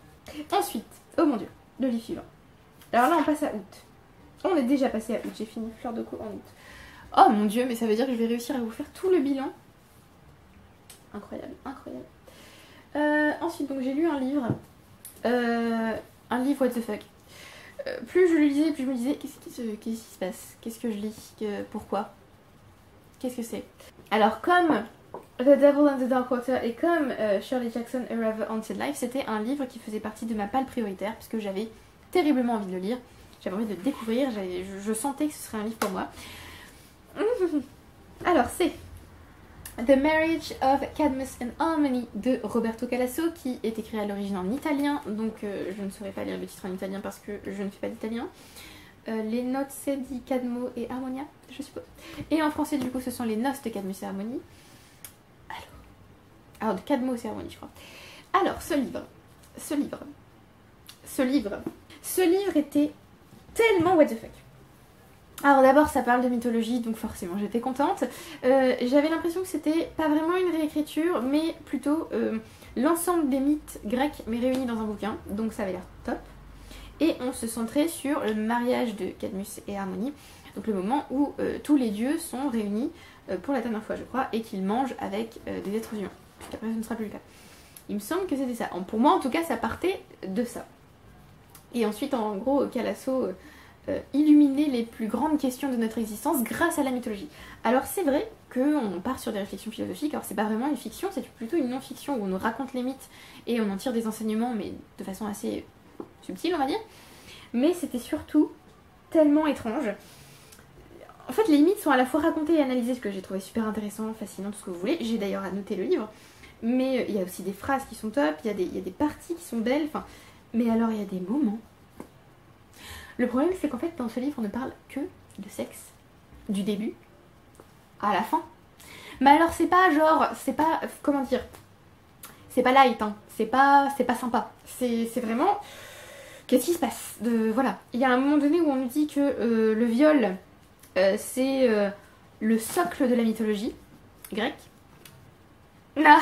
Speaker 1: Ensuite, oh mon dieu, le livre suivant. Alors là, on passe à août. On est déjà passé à août. J'ai fini Fleur d'Oko en août. Oh mon dieu, mais ça veut dire que je vais réussir à vous faire tout le bilan. Incroyable, incroyable. Ensuite, donc j'ai lu un livre. Un livre what the fuck. Plus je le lisais, plus je me disais qu'est-ce qui se passe? Qu'est-ce que je lis? Pourquoi? Qu'est-ce que c'est? Alors comme The Devil and the Dark Water et comme Shirley Jackson A Rather Haunted Life, c'était un livre qui faisait partie de ma palle prioritaire puisque j'avais terriblement envie de le lire, j'avais envie de le découvrir, je sentais que ce serait un livre pour moi. Alors c'est The Marriage of Cadmus and Harmony de Roberto Calasso, qui est écrit à l'origine en italien, donc je ne saurais pas lire le titre en italien parce que je ne fais pas d'italien. Les notes di Cadmo et Harmonia, je suppose. Et en français, du coup, ce sont les noces de Cadmus et Harmonie. Alors, de Cadmo et Harmonie, je crois. Alors, ce livre était tellement what the fuck. Alors d'abord ça parle de mythologie, donc forcément j'étais contente. J'avais l'impression que c'était pas vraiment une réécriture, mais plutôt l'ensemble des mythes grecs, mais réunis dans un bouquin, donc ça avait l'air top. Et on se centrait sur le mariage de Cadmus et Harmonie, donc le moment où tous les dieux sont réunis pour la dernière fois je crois, et qu'ils mangent avec des êtres humains, puisqu'après ce ne sera plus le cas. Il me semble que c'était ça. Pour moi en tout cas ça partait de ça. Et ensuite en gros Calasso illuminer les plus grandes questions de notre existence grâce à la mythologie. Alors c'est vrai qu'on part sur des réflexions philosophiques, alors c'est pas vraiment une fiction, c'est plutôt une non-fiction où on nous raconte les mythes et on en tire des enseignements, mais de façon assez subtile on va dire. Mais c'était surtout tellement étrange. En fait les mythes sont à la fois racontés et analysés, ce que j'ai trouvé super intéressant, fascinant, tout ce que vous voulez. J'ai d'ailleurs annoté le livre, mais il y a aussi des phrases qui sont top, il y a des parties qui sont belles, enfin... mais alors il y a des moments. Le problème c'est qu'en fait dans ce livre on ne parle que de sexe, du début à la fin. Mais alors c'est pas genre, c'est pas, comment dire, c'est pas light, hein. c'est pas sympa. C'est vraiment, qu'est-ce qui se passe voilà. Il y a un moment donné où on nous dit que le viol c'est le socle de la mythologie grecque. Ah,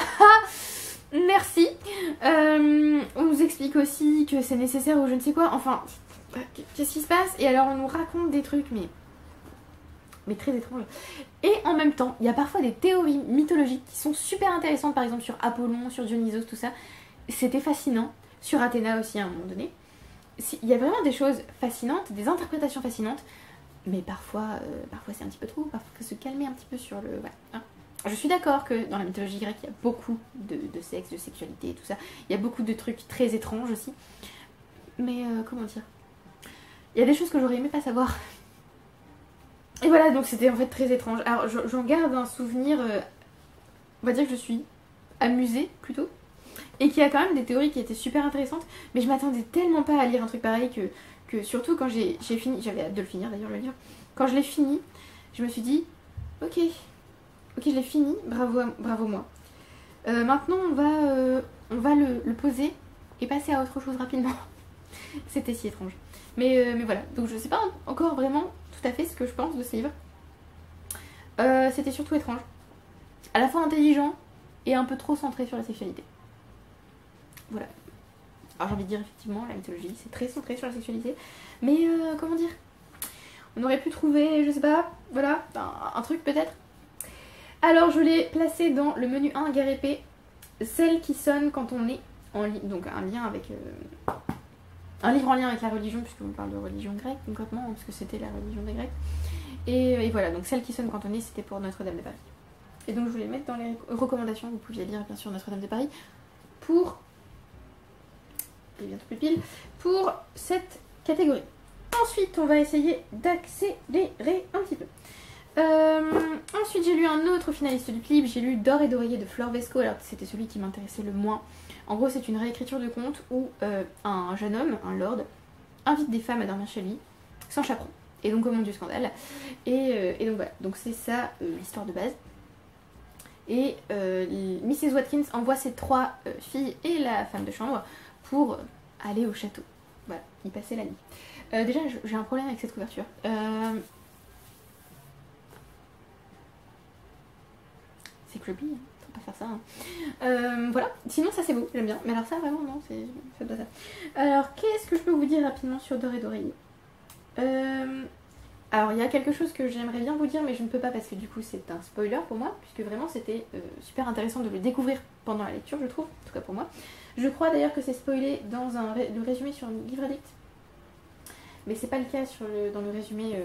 Speaker 1: merci. On nous explique aussi que c'est nécessaire ou je ne sais quoi, enfin... Qu'est-ce qui se passe? Et alors on nous raconte des trucs mais très étranges. Et en même temps, il y a parfois des théories mythologiques qui sont super intéressantes, par exemple sur Apollon, sur Dionysos, tout ça. C'était fascinant. Sur Athéna aussi à un moment donné. Il y a vraiment des choses fascinantes, des interprétations fascinantes, mais parfois c'est un petit peu trop, parfois il faut se calmer un petit peu sur le... Voilà, hein. Je suis d'accord que dans la mythologie grecque, il y a beaucoup de sexe, de sexualité et tout ça. Il y a beaucoup de trucs très étranges aussi. Mais comment dire? Il y a des choses que j'aurais aimé pas savoir. Et voilà, donc c'était en fait très étrange. Alors j'en garde un souvenir, on va dire que je suis amusée plutôt. Et qu'il y a quand même des théories qui étaient super intéressantes. Mais je m'attendais tellement pas à lire un truc pareil que surtout quand j'ai fini, j'avais hâte de le finir d'ailleurs le livre. Quand je l'ai fini, je me suis dit, ok je l'ai fini, bravo moi. Maintenant on va le poser et passer à autre chose rapidement. C'était si étrange. Mais voilà, donc je sais pas encore vraiment tout à fait ce que je pense de ce livre. C'était surtout étrange. À la fois intelligent et un peu trop centré sur la sexualité. Voilà. Alors j'ai envie de dire effectivement, la mythologie, c'est très centré sur la sexualité. Mais comment dire, on aurait pu trouver, je sais pas, voilà, un truc peut-être. Alors je l'ai placé dans le menu 1, guerre épée, celle qui sonne quand on est en ligne, donc un lien avec... un livre en lien avec la religion, puisqu'on parle de religion grecque concrètement, parce que c'était la religion des Grecs. Et voilà, donc celle qui sonne quand on est, c'était pour Notre-Dame de Paris. Et donc je voulais mettre dans les recommandations, vous pouviez lire bien sûr Notre-Dame de Paris, pour... et bientôt plus pile, pour cette catégorie. Ensuite, on va essayer d'accélérer un petit peu. Ensuite, j'ai lu un autre finaliste du clip, j'ai lu D'or et d'oreiller de Flore Vesco, alors c'était celui qui m'intéressait le moins. En gros, c'est une réécriture de conte où un jeune homme, un lord, invite des femmes à dormir chez lui, sans chaperon. Et donc, oh mon dieu, scandale. Et donc voilà, donc c'est ça l'histoire de base. Et Mrs. Watkins envoie ses 3 filles et la femme de chambre pour aller au château. Voilà, y passer la nuit. Déjà, j'ai un problème avec cette couverture. C'est creepy, hein. Faut pas faire ça. Hein. Voilà, sinon ça c'est beau, j'aime bien. Mais alors ça vraiment non, c'est pas ça. Alors qu'est-ce que je peux vous dire rapidement sur D'or et d'oreiller? Alors il y a quelque chose que j'aimerais bien vous dire mais je ne peux pas parce que du coup c'est un spoiler pour moi. Puisque vraiment c'était super intéressant de le découvrir pendant la lecture je trouve, en tout cas pour moi. Je crois d'ailleurs que c'est spoilé dans le résumé sur Livre Addict. Mais c'est pas le cas dans le résumé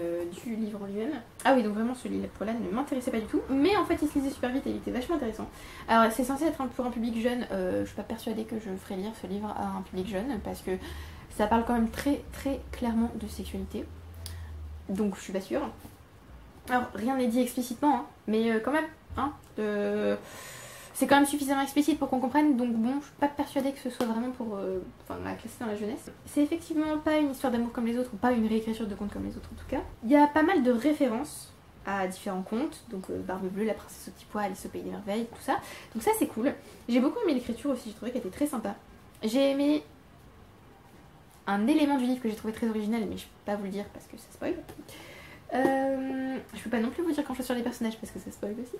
Speaker 1: du livre en lui-même. Ah oui, donc vraiment celui-là ne m'intéressait pas du tout. Mais en fait il se lisait super vite et il était vachement intéressant. Alors c'est censé être pour un public jeune. Je suis pas persuadée que je ferai lire ce livre à un public jeune. Parce que ça parle quand même très très clairement de sexualité. Donc je suis pas sûre. Alors rien n'est dit explicitement, hein, mais quand même. Hein, c'est quand même suffisamment explicite pour qu'on comprenne, donc bon, je suis pas persuadée que ce soit vraiment pour la classer dans la jeunesse. C'est effectivement pas une histoire d'amour comme les autres, ou pas une réécriture de contes comme les autres en tout cas. Il y a pas mal de références à différents contes, donc Barbe Bleue, La Princesse au Petit Pois, Alice au Pays des Merveilles, tout ça. Donc ça c'est cool. J'ai beaucoup aimé l'écriture aussi, j'ai trouvé qu'elle était très sympa. J'ai aimé un élément du livre que j'ai trouvé très original, mais je peux pas vous le dire parce que ça spoil. Je peux pas non plus vous dire grand chose sur les personnages parce que ça spoil aussi.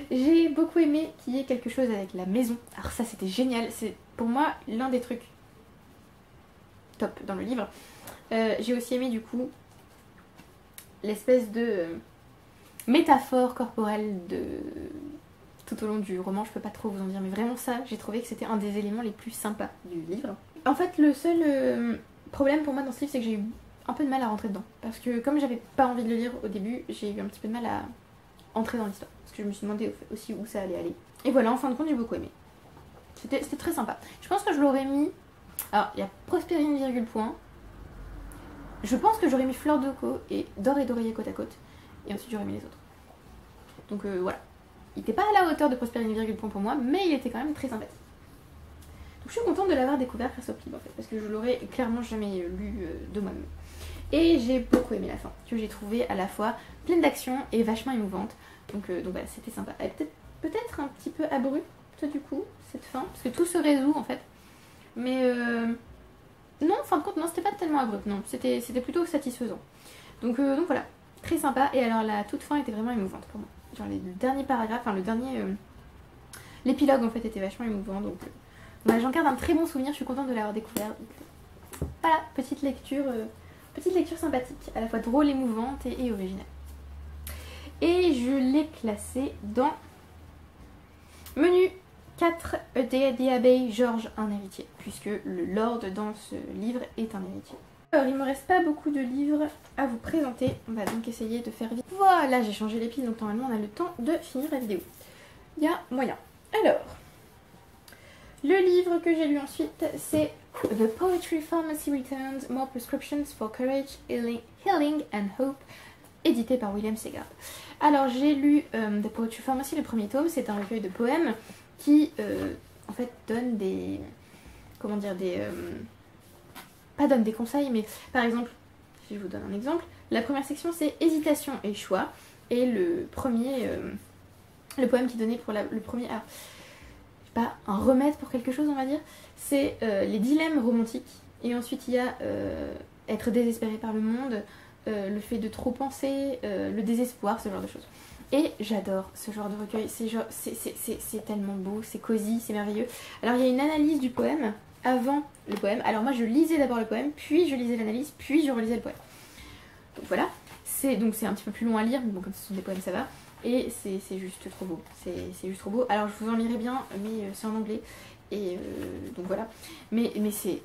Speaker 1: J'ai beaucoup aimé qu'il y ait quelque chose avec la maison. Alors ça c'était génial, c'est pour moi l'un des trucs top dans le livre. J'ai aussi aimé du coup l'espèce de métaphore corporelle tout au long du roman. Je peux pas trop vous en dire mais vraiment ça j'ai trouvé que c'était un des éléments les plus sympas du livre. En fait le seul problème pour moi dans ce livre c'est que j'ai eu un peu de mal à rentrer dedans parce que comme j'avais pas envie de le lire au début j'ai eu un petit peu de mal à entrer dans l'histoire parce que je me suis demandé aussi où ça allait aller et voilà en fin de compte j'ai beaucoup aimé, c'était très sympa. Je pense que je l'aurais mis, alors il y a Prospérine virgule point, je pense que j'aurais mis Fleur de Co et D'or et d'oreiller côte à côte et ensuite j'aurais mis les autres, donc voilà, il était pas à la hauteur de Prospérine virgule point pour moi mais il était quand même très sympathique. Donc je suis contente de l'avoir découvert grâce au livre en fait parce que je l'aurais clairement jamais lu de moi-même. Et j'ai beaucoup aimé la fin, que j'ai trouvé à la fois pleine d'action et vachement émouvante. Donc voilà, c'était sympa. Elle est peut-être un petit peu abrupte du coup, cette fin, parce que tout se résout en fait. Mais non, en fin de compte, non, c'était pas tellement abrupt, non, c'était plutôt satisfaisant. Donc voilà, très sympa. Et alors la toute fin était vraiment émouvante pour moi. Genre les derniers paragraphes, enfin le dernier... l'épilogue en fait était vachement émouvant. Donc voilà, j'en garde un très bon souvenir, je suis contente de l'avoir découvert. Donc, voilà, petite lecture sympathique, à la fois drôle, émouvante et originale. Et je l'ai classé dans menu 4 des abeilles, Georges, un héritier, puisque le lord dans ce livre est un héritier. Alors il me reste pas beaucoup de livres à vous présenter, on va donc essayer de faire vite. Voilà, j'ai changé les piles, donc normalement on a le temps de finir la vidéo. Il y a moyen. Alors, le livre que j'ai lu ensuite, c'est The Poetry Pharmacy Returns, More Prescriptions for Courage, Healing and Hope, édité par William Segard. Alors j'ai lu The Poetry Pharmacy, le premier tome, c'est un recueil de poèmes qui en fait donne des... comment dire, des... pas donne des conseils, mais par exemple, si je vous donne un exemple, la première section c'est hésitation et choix, et le premier, le poème qui donnait pour le premier... Alors, pas un remède pour quelque chose on va dire, c'est les dilemmes romantiques, et ensuite il y a être désespéré par le monde, le fait de trop penser, le désespoir, ce genre de choses. Et j'adore ce genre de recueil, c'est tellement beau, c'est cosy, c'est merveilleux. Alors il y a une analyse du poème avant le poème. Alors moi je lisais d'abord le poème, puis je lisais l'analyse, puis je relisais le poème. Donc voilà, c'est un petit peu plus long à lire, mais bon comme ce sont des poèmes ça va. Et c'est juste trop beau, c'est juste trop beau. Alors je vous en lirai bien, mais c'est en anglais. Et donc voilà, mais c'est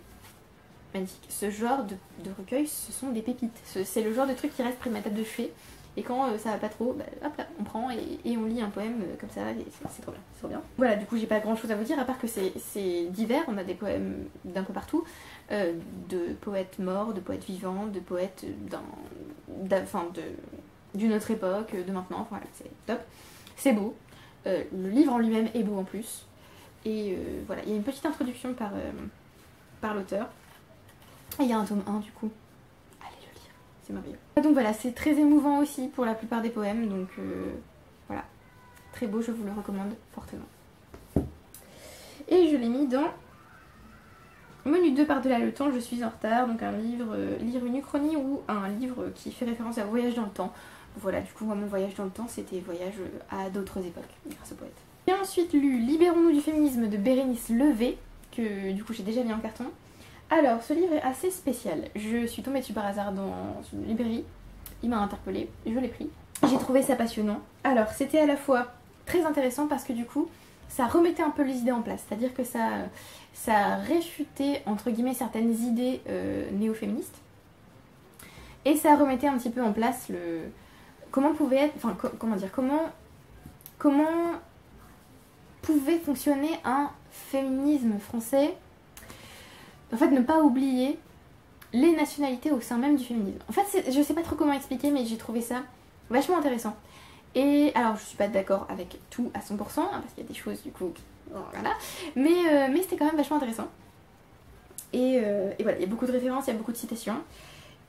Speaker 1: magnifique. Ce genre de recueil, ce sont des pépites. C'est le genre de truc qui reste près de ma table de chevet. Et quand ça va pas trop, bah, hop là, on prend et on lit un poème comme ça, et c'est trop bien, c'est trop bien. Voilà, du coup j'ai pas grand chose à vous dire, à part que c'est divers, on a des poèmes d'un peu partout, de poètes morts, de poètes vivants, de poètes d'une autre époque, de maintenant, enfin voilà, c'est top. C'est beau, le livre en lui-même est beau en plus, et voilà, il y a une petite introduction par l'auteur, et il y a un tome 1 du coup. C'est merveilleux. Donc voilà, c'est très émouvant aussi pour la plupart des poèmes, donc voilà, très beau, je vous le recommande fortement. Et je l'ai mis dans Menu 2 par-delà le temps, je suis en retard, donc un livre, lire une uchronie ou un livre qui fait référence à Voyage dans le temps. Voilà, du coup moi mon voyage dans le temps c'était voyage à d'autres époques grâce au poète. J'ai ensuite lu Libérons-nous du féminisme de Bérénice Levé, que du coup j'ai déjà mis en carton. Alors, ce livre est assez spécial. Je suis tombée dessus par hasard dans une librairie. Il m'a interpellée, je l'ai pris. J'ai trouvé ça passionnant. Alors, c'était à la fois très intéressant parce que du coup, ça remettait un peu les idées en place. C'est-à-dire que ça réfutait, entre guillemets, certaines idées néo-féministes. Et ça remettait un petit peu en place le... Comment pouvait être... Enfin, comment dire... Comment pouvait fonctionner un féminisme français. En fait, ne pas oublier les nationalités au sein même du féminisme. En fait, je sais pas trop comment expliquer, mais j'ai trouvé ça vachement intéressant. Et alors, je suis pas d'accord avec tout à 100%, hein, parce qu'il y a des choses du coup, voilà. Mais c'était quand même vachement intéressant. Et voilà, il y a beaucoup de références, il y a beaucoup de citations.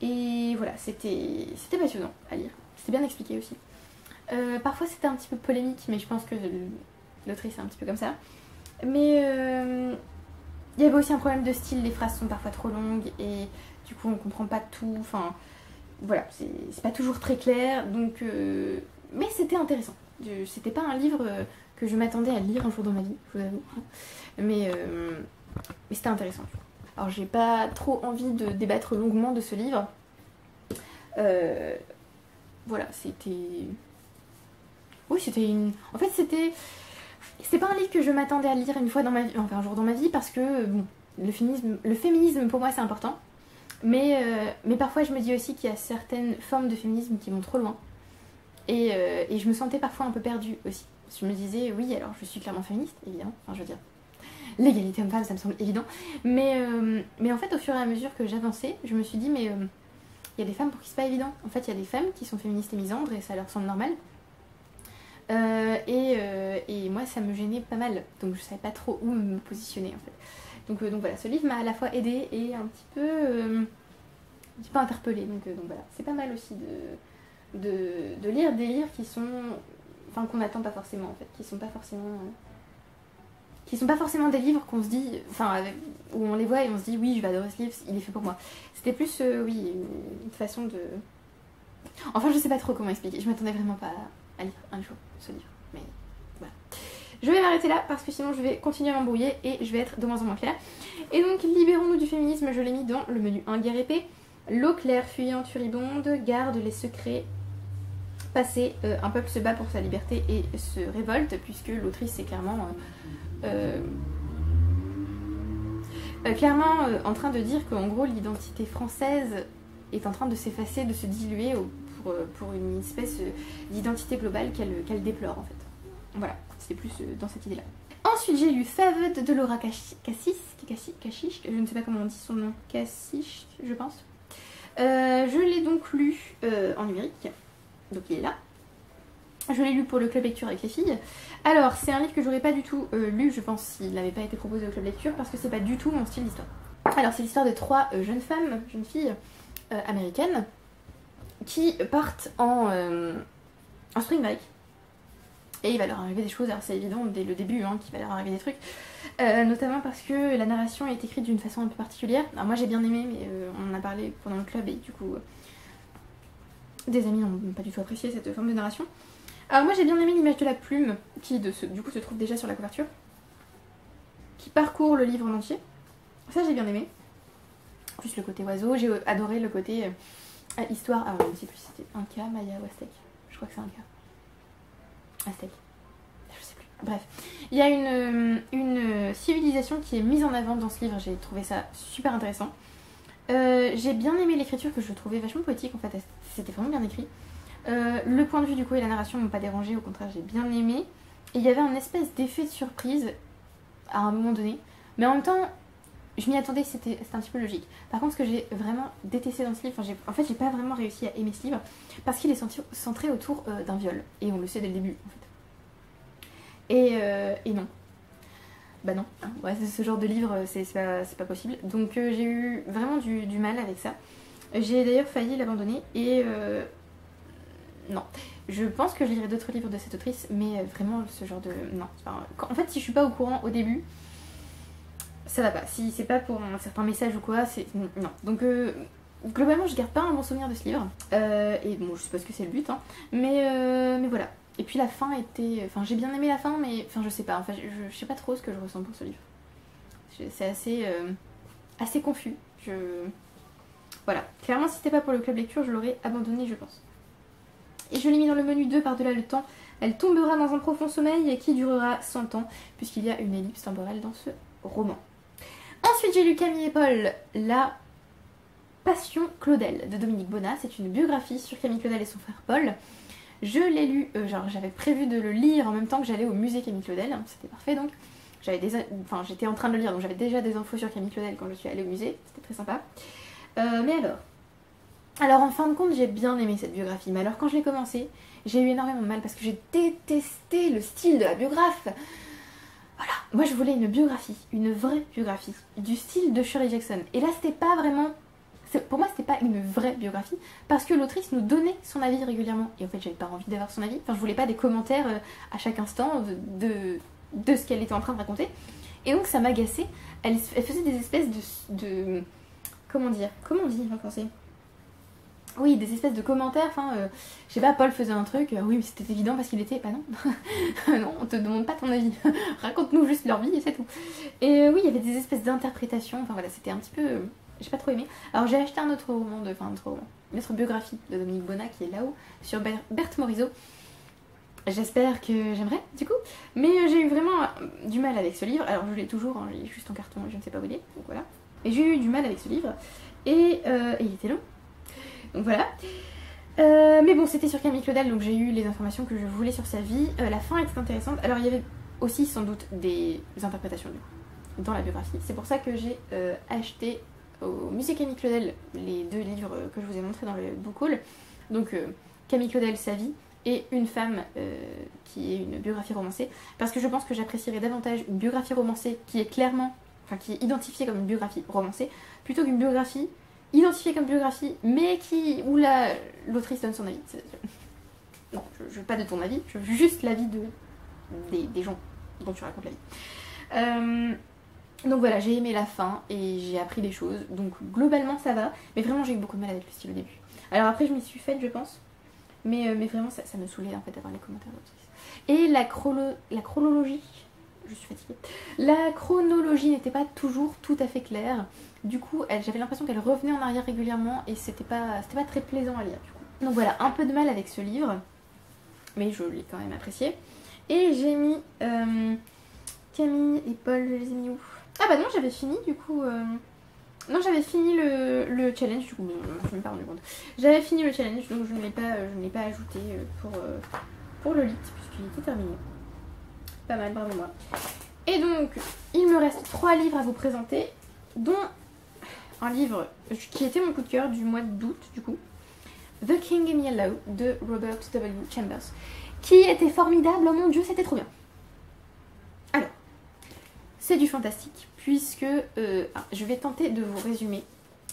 Speaker 1: Et voilà, c'était passionnant à lire. C'était bien expliqué aussi. Parfois, c'était un petit peu polémique, mais je pense que l'autrice est un petit peu comme ça. Mais il y avait aussi un problème de style, les phrases sont parfois trop longues et du coup on comprend pas tout, enfin voilà, c'est pas toujours très clair, donc mais c'était intéressant. C'était pas un livre que je m'attendais à lire un jour dans ma vie, je vous avoue, mais c'était intéressant. Alors j'ai pas trop envie de débattre longuement de ce livre, voilà, c'était... Oui, c'était une... En fait, c'est pas un livre que je m'attendais à lire une fois dans ma vie, enfin un jour dans ma vie, parce que bon, le féminisme pour moi c'est important, mais parfois je me dis aussi qu'il y a certaines formes de féminisme qui vont trop loin, et je me sentais parfois un peu perdue aussi. Je me disais, oui, alors je suis clairement féministe, évidemment, enfin je veux dire, l'égalité homme-femme ça me semble évident, mais en fait au fur et à mesure que j'avançais, je me suis dit, mais il y a des femmes pour qui c'est pas évident. En fait, il y a des femmes qui sont féministes et misandres et ça leur semble normal. Et moi ça me gênait pas mal, donc je savais pas trop où me positionner en fait. Donc voilà, ce livre m'a à la fois aidée et un petit peu interpellée, donc voilà, c'est pas mal aussi de lire des livres qui sont, enfin qu'on n'attend pas forcément en fait, qui sont pas forcément des livres qu'on se dit, enfin où on les voit et on se dit oui je vais adorer ce livre, il est fait pour moi. C'était plus oui une façon de, enfin je sais pas trop comment expliquer, je m'attendais vraiment pas à lire un jour ce livre, mais voilà. Je vais m'arrêter là parce que sinon je vais continuer à m'embrouiller et je vais être de moins en moins claire. Et donc Libérons-nous du féminisme, je l'ai mis dans le menu 1 guerre épée. L'eau claire, fuyante, furibonde, garde les secrets passés. Un peuple se bat pour sa liberté et se révolte, puisque l'autrice est clairement en train de dire qu'en gros l'identité française est en train de s'effacer, de se diluer pour une espèce d'identité globale qu'elle déplore en fait. Voilà, c'est plus dans cette idée là. Ensuite j'ai lu Faved de Laura Kasich, je ne sais pas comment on dit son nom, Kasich je pense. Je l'ai donc lu en numérique, donc il est là. Je l'ai lu pour le club lecture avec les filles. Alors c'est un livre que j'aurais pas du tout lu je pense s'il n'avait pas été proposé au club lecture, parce que c'est pas du tout mon style d'histoire. Alors c'est l'histoire de trois jeunes filles américaines qui partent en spring break. Et il va leur arriver des choses, alors c'est évident dès le début hein, qu'il va leur arriver des trucs. Notamment parce que la narration est écrite d'une façon un peu particulière. Alors moi j'ai bien aimé, mais on en a parlé pendant le club et du coup des amis n'ont pas du tout apprécié cette forme de narration. Alors moi j'ai bien aimé l'image de la plume qui du coup se trouve déjà sur la couverture, qui parcourt le livre en entier. Ça j'ai bien aimé. Plus le côté oiseau, j'ai adoré le côté histoire. Alors je ne sais plus si c'était Inca, Maya ou Aztèque. Je crois que c'est Inca. Aztèque. Je sais plus. Bref. Il y a une civilisation qui est mise en avant dans ce livre, j'ai trouvé ça super intéressant. J'ai bien aimé l'écriture que je trouvais vachement poétique en fait, c'était vraiment bien écrit. Le point de vue du coup et la narration m'ont pas dérangé, au contraire j'ai bien aimé. Et il y avait un espèce d'effet de surprise à un moment donné, mais en même temps je m'y attendais, c'était un petit peu logique. Par contre ce que j'ai vraiment détesté dans ce livre, en fait j'ai pas vraiment réussi à aimer ce livre parce qu'il est centré autour d'un viol, et on le sait dès le début en fait. Et non. Bah non, ouais, ce genre de livre c'est pas possible. Donc j'ai eu vraiment du mal avec ça. J'ai d'ailleurs failli l'abandonner et non. Je pense que je lirai d'autres livres de cette autrice, mais vraiment ce genre de... Non. En fait si je suis pas au courant au début, ça va pas. Si c'est pas pour un certain message ou quoi, c'est... Non. Donc globalement je garde pas un bon souvenir de ce livre. Et bon je suppose que c'est le but, hein. Mais voilà. Et puis la fin était... Enfin j'ai bien aimé la fin, mais... Enfin je sais pas, enfin je sais pas trop ce que je ressens pour ce livre. C'est assez confus. Voilà. Clairement si c'était pas pour le club lecture, je l'aurais abandonné je pense. Et je l'ai mis dans le menu 2 par-delà le temps. Elle tombera dans un profond sommeil qui durera 100 ans, puisqu'il y a une ellipse temporelle dans ce roman. Ensuite j'ai lu Camille et Paul, La Passion Claudel de Dominique Bonnat. C'est une biographie sur Camille Claudel et son frère Paul. Je l'ai lu, genre j'avais prévu de le lire en même temps que j'allais au musée Camille Claudel, c'était parfait donc. J'étais en train de le lire, donc j'avais déjà des infos sur Camille Claudel quand je suis allée au musée, c'était très sympa. Mais alors en fin de compte j'ai bien aimé cette biographie, mais alors quand je l'ai commencé, j'ai eu énormément de mal parce que j'ai détesté le style de la biographe. Voilà, moi je voulais une biographie, une vraie biographie, du style de Shirley Jackson. Et là c'était pas vraiment... Pour moi c'était pas une vraie biographie parce que l'autrice nous donnait son avis régulièrement et en fait j'avais pas envie d'avoir son avis, enfin je voulais pas des commentaires à chaque instant de ce qu'elle était en train de raconter, et donc ça m'agaçait. Elle faisait des espèces de comment dire, comment on dit en français, oui, des espèces de commentaires, enfin je sais pas, Paul faisait un truc, oui mais c'était évident parce qu'il était, bah non non, on te demande pas ton avis, raconte-nous juste leur vie et c'est tout. Et oui il y avait des espèces d'interprétations, enfin voilà c'était un petit peu... J'ai pas trop aimé. Alors j'ai acheté un autre roman, une autre biographie de Dominique Bonnat qui est là-haut, sur Berthe Morisot. J'espère que j'aimerais du coup. Mais j'ai eu vraiment du mal avec ce livre. Alors je l'ai toujours, hein, il est juste en carton, je ne sais pas où il est, donc voilà. Et j'ai eu du mal avec ce livre. Et il était long. Donc voilà. Mais bon, c'était sur Camille Claudel, donc j'ai eu les informations que je voulais sur sa vie. La fin était intéressante. Alors il y avait aussi sans doute des interprétations dans la biographie. C'est pour ça que j'ai acheté au musée Camille Claudel les deux livres que je vous ai montrés dans le book haul. Donc Camille Claudel, sa vie, et Une femme qui est une biographie romancée, parce que je pense que j'apprécierais davantage une biographie romancée qui est clairement, enfin qui est identifiée comme une biographie romancée, plutôt qu'une biographie identifiée comme biographie, mais où l'autrice donne son avis. Non, je veux pas de ton avis, je veux juste l'avis des gens dont tu racontes la vie. Donc voilà, j'ai aimé la fin et j'ai appris des choses, donc globalement ça va, mais vraiment j'ai eu beaucoup de mal avec le style au début. Alors après je m'y suis faite je pense, mais vraiment ça me saoulait en fait d'avoir les commentaires d'autrice. Et la chronologie, je suis fatiguée, la chronologie n'était pas toujours tout à fait claire, du coup j'avais l'impression qu'elle revenait en arrière régulièrement et c'était pas très plaisant à lire du coup. Donc voilà, un peu de mal avec ce livre, mais je l'ai quand même apprécié. Et j'ai mis Camille et Paul, je les ai mis où ? Ah bah non, j'avais fini du coup... Non, j'avais fini le challenge, du coup, je ne m'ai pas rendu compte. J'avais fini le challenge, donc je ne l'ai pas ajouté pour le lit, puisqu'il était terminé. Pas mal, bravo moi. Et donc, il me reste 3 livres à vous présenter, dont un livre qui était mon coup de cœur du mois d'août, du coup. The King in Yellow, de Robert W. Chambers, qui était formidable, oh mon dieu, c'était trop bien. Alors, c'est du fantastique, puisque je vais tenter de vous résumer.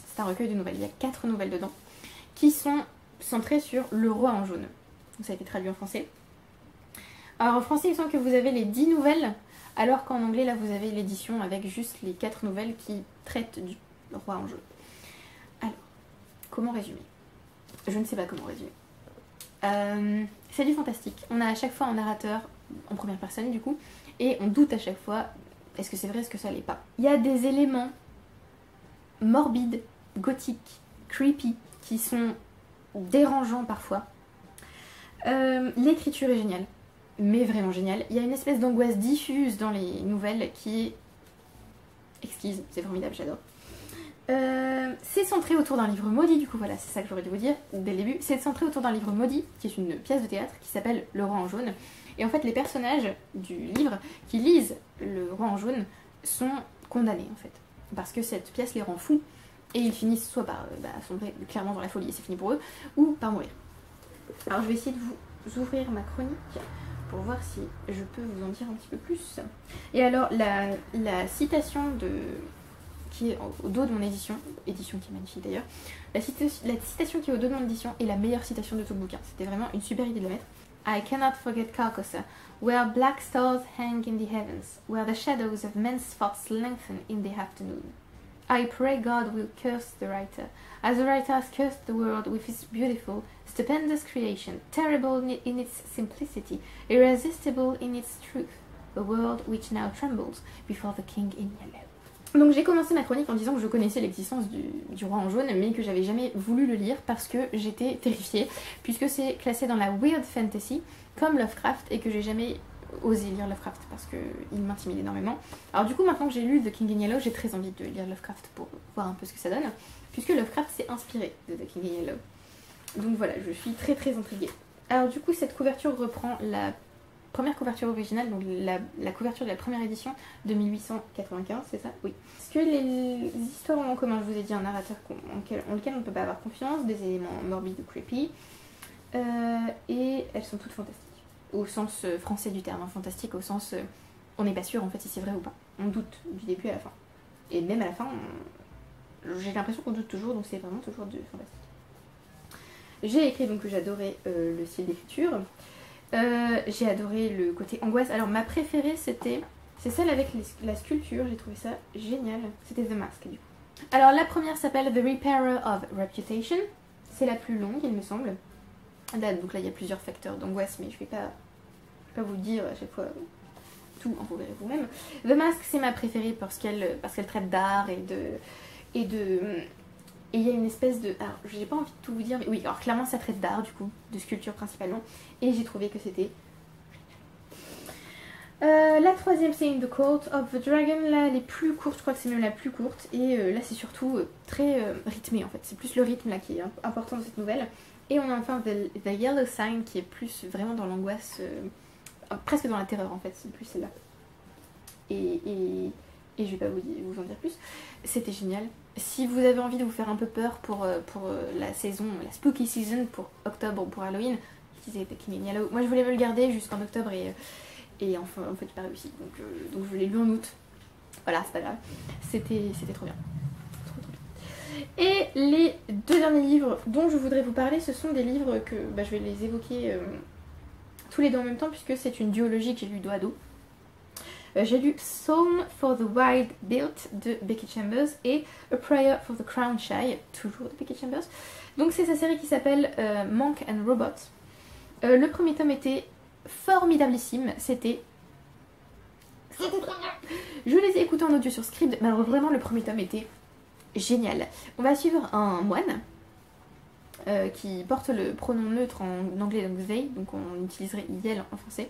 Speaker 1: C'est un recueil de nouvelles, il y a 4 nouvelles dedans, qui sont centrées sur le roi en jaune. Donc ça a été traduit en français. Alors en français, il me semble que vous avez les 10 nouvelles, alors qu'en anglais, là, vous avez l'édition avec juste les 4 nouvelles qui traitent du roi en jaune. Alors, comment résumer? Je ne sais pas comment résumer. C'est du fantastique. On a à chaque fois un narrateur en première personne, du coup, et on doute à chaque fois, est-ce que c'est vrai, est-ce que ça l'est pas. Il y a des éléments morbides, gothiques, creepy, qui sont dérangeants parfois. L'écriture est géniale, mais vraiment géniale. Il y a une espèce d'angoisse diffuse dans les nouvelles qui est exquise, c'est formidable, j'adore. C'est centré autour d'un livre maudit, du coup voilà, c'est ça que j'aurais dû vous dire dès le début. C'est centré autour d'un livre maudit, qui est une pièce de théâtre qui s'appelle Le Roi en jaune. Et en fait, les personnages du livre qui lisent Le Roi en jaune sont condamnés en fait, parce que cette pièce les rend fous, et ils finissent soit par sombrer clairement dans la folie et c'est fini pour eux, ou par mourir. Alors je vais essayer de vous ouvrir ma chronique pour voir si je peux vous en dire un petit peu plus. Et alors la citation qui est au dos de mon édition qui est magnifique d'ailleurs, la citation qui est au dos de mon édition est la meilleure citation de tout le bouquin. C'était vraiment une super idée de la mettre. I cannot forget Carcosa, where black stars hang in the heavens, where the shadows of men's thoughts lengthen in the afternoon. I pray God will curse the writer, as the writer has cursed the world with his beautiful, stupendous creation, terrible in its simplicity, irresistible in its truth, a world which now trembles before the king in yellow. Donc j'ai commencé ma chronique en disant que je connaissais l'existence du roi en jaune, mais que j'avais jamais voulu le lire parce que j'étais terrifiée, puisque c'est classé dans la weird fantasy, comme Lovecraft, et que j'ai jamais osé lire Lovecraft parce qu'il m'intimide énormément. Alors du coup, maintenant que j'ai lu The King in Yellow, j'ai très envie de lire Lovecraft pour voir un peu ce que ça donne, puisque Lovecraft s'est inspiré de The King in Yellow. Donc voilà, je suis très très intriguée. Alors du coup, cette couverture reprend la première couverture originale, donc la couverture de la première édition de 1895, c'est ça? Oui. Parce que les histoires ont en commun, je vous ai dit, un narrateur en lequel on ne peut pas avoir confiance, des éléments morbides ou creepy, et elles sont toutes fantastiques. Au sens français du terme, hein, fantastique au sens on n'est pas sûr en fait si c'est vrai ou pas. On doute du début à la fin. Et même à la fin, j'ai l'impression qu'on doute toujours, donc c'est vraiment toujours du fantastique. J'ai écrit donc que j'adorais le style d'écriture. J'ai adoré le côté angoisse. Alors ma préférée c'est celle avec la sculpture, j'ai trouvé ça génial. C'était The Mask du coup. Alors la première s'appelle The Repairer of Reputation. C'est la plus longue il me semble. Là, donc là il y a plusieurs facteurs d'angoisse, mais je vais pas vous dire à chaque fois tout, vous verrez vous-même. The Mask c'est ma préférée parce qu'elle traite d'art et il y a une espèce de... Alors j'ai pas envie de tout vous dire, mais oui, alors clairement ça traite d'art du coup, de sculpture principalement, et j'ai trouvé que c'était... la troisième c'est In the Court of the Dragon, là elle est plus courte, je crois que c'est même la plus courte, et là c'est surtout très rythmé en fait, c'est plus le rythme là qui est important dans cette nouvelle. Et on a enfin The Yellow Sign qui est plus vraiment dans l'angoisse, presque dans la terreur en fait, c'est plus celle-là. Et je vais pas vous en dire plus, c'était génial. Si vous avez envie de vous faire un peu peur pour la saison, la spooky season, pour octobre ou pour Halloween, utilisez The King in Yellow. Moi je voulais me le garder jusqu'en octobre et enfin en fait j'ai pas réussi, donc je l'ai lu en août. Voilà, c'est pas grave, c'était trop bien. Et les deux derniers livres dont je voudrais vous parler, ce sont des livres que je vais les évoquer tous les deux en même temps, puisque c'est une duologie que j'ai lue dos à dos. J'ai lu Psalm for the Wild Built de Becky Chambers et A Prayer for the Crown Shy, toujours de Becky Chambers. Donc c'est sa série qui s'appelle Monk and Robot. Le premier tome était formidablissime, c'était trop bien. Je les ai écoutés en audio sur Scribd, mais alors vraiment le premier tome était génial. On va suivre un moine qui porte le pronom neutre en anglais, donc they, donc on utiliserait Yel en français.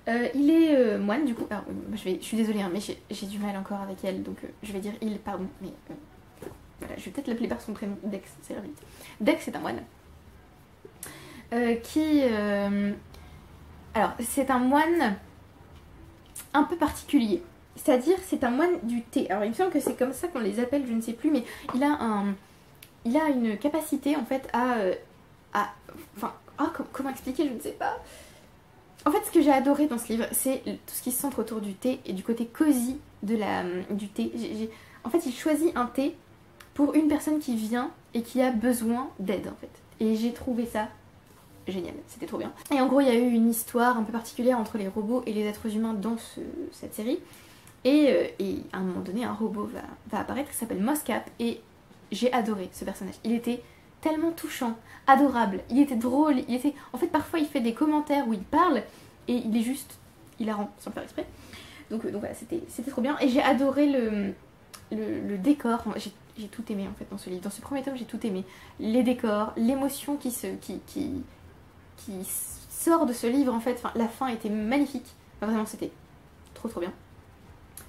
Speaker 1: Il est moine du coup. Alors je suis désolée hein, mais j'ai du mal encore avec elle, donc je vais dire il, pardon, mais voilà, je vais peut-être l'appeler par son prénom, Dex, c'est la vite. Dex est un moine qui alors c'est un moine un peu particulier. C'est-à-dire, c'est un moine du thé. Alors, il me semble que c'est comme ça qu'on les appelle, je ne sais plus, mais il a une capacité, en fait, comment expliquer, je ne sais pas. En fait, ce que j'ai adoré dans ce livre, c'est tout ce qui se centre autour du thé et du côté cosy du thé. En fait, il choisit un thé pour une personne qui vient et qui a besoin d'aide, en fait. Et j'ai trouvé ça génial, c'était trop bien. Et en gros, il y a eu une histoire un peu particulière entre les robots et les êtres humains dans cette série. Et à un moment donné, un robot va apparaître qui s'appelle Moscap, et j'ai adoré ce personnage. Il était tellement touchant, adorable, il était drôle, en fait parfois il fait des commentaires où il parle et il est juste hilarant sans le faire exprès. Donc voilà, c'était trop bien. Et j'ai adoré le décor. j'ai tout aimé en fait dans ce livre. Dans ce premier tome, j'ai tout aimé. Les décors, l'émotion qui sort de ce livre en fait. Enfin, la fin était magnifique. Enfin, vraiment, c'était trop bien.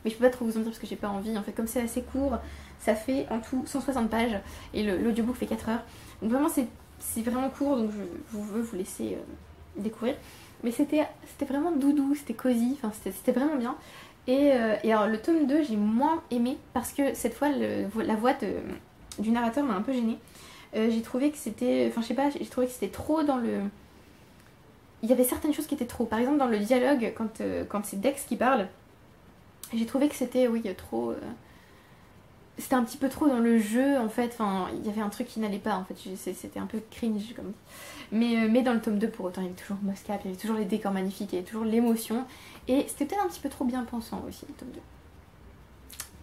Speaker 1: Mais je peux pas trop vous en dire parce que j'ai pas envie. En fait, comme c'est assez court, ça fait en tout 160 pages et l'audiobook fait 4 heures. Donc vraiment, c'est vraiment court, donc je veux vous laisser découvrir. Mais c'était vraiment doudou, c'était cosy, enfin c'était vraiment bien. Et alors le tome 2, j'ai moins aimé parce que cette fois, la voix du narrateur m'a un peu gênée. J'ai trouvé que c'était, enfin je sais pas, j'ai trouvé que c'était trop dans le... Il y avait certaines choses qui étaient trop. Par exemple, dans le dialogue, quand c'est Dex qui parle, j'ai trouvé que c'était, oui, trop... C'était un petit peu trop dans le jeu, en fait. Enfin, il y avait un truc qui n'allait pas, en fait. C'était un peu cringe, comme mais dans le tome 2, pour autant, il y avait toujours Moscap, il y avait toujours les décors magnifiques, il y avait toujours l'émotion. Et c'était peut-être un petit peu trop bien pensant aussi, le tome 2.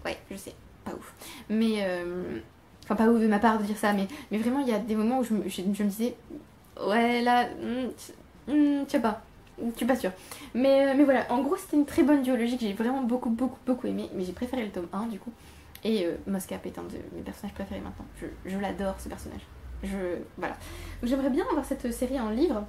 Speaker 1: Ouais, je sais, pas ouf. Mais... Enfin, pas ouf de ma part de dire ça, mais vraiment, il y a des moments où je me disais... Ouais, là... je sais pas. Je suis pas sûre. Mais voilà, en gros, c'était une très bonne duologie que j'ai vraiment beaucoup aimé. Mais j'ai préféré le tome 1, du coup. Et Moscap est un de mes personnages préférés maintenant. Je l'adore, ce personnage. Voilà. Donc j'aimerais bien avoir cette série en livre.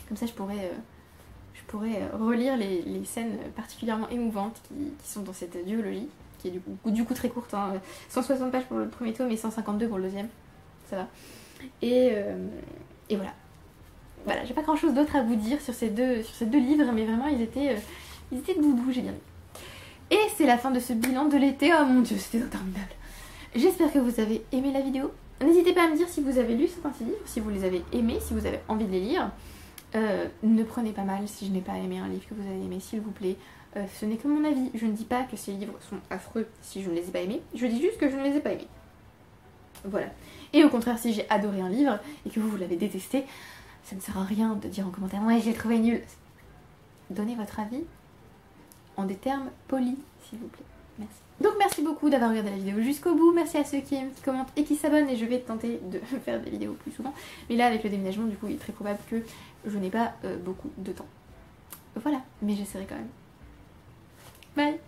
Speaker 1: Comme ça, je pourrais relire les scènes particulièrement émouvantes qui sont dans cette duologie. Qui est du coup très courte. Hein. 160 pages pour le premier tome et 152 pour le deuxième. Ça va. Et voilà. Voilà, j'ai pas grand chose d'autre à vous dire sur ces deux livres. Mais vraiment, ils étaient doudous, j'ai bien aimé. Et c'est la fin de ce bilan de l'été. Oh mon dieu, c'était interminable. J'espère que vous avez aimé la vidéo. N'hésitez pas à me dire si vous avez lu certains de ces livres, si vous les avez aimés, si vous avez envie de les lire. Ne prenez pas mal si je n'ai pas aimé un livre que vous avez aimé, s'il vous plaît. Ce n'est que mon avis. Je ne dis pas que ces livres sont affreux si je ne les ai pas aimés. Je dis juste que je ne les ai pas aimés. Voilà. Et au contraire, si j'ai adoré un livre et que vous l'avez détesté, ça ne sert à rien de dire en commentaire « Ouais, j'ai trouvé nul ». Donnez votre avis en des termes polis, s'il vous plaît. Merci. Donc merci beaucoup d'avoir regardé la vidéo jusqu'au bout. Merci à ceux qui aiment, qui commentent et qui s'abonnent. Et je vais tenter de faire des vidéos plus souvent. Mais là, avec le déménagement, du coup, il est très probable que je n'ai pas beaucoup de temps. Voilà, mais j'essaierai quand même. Bye!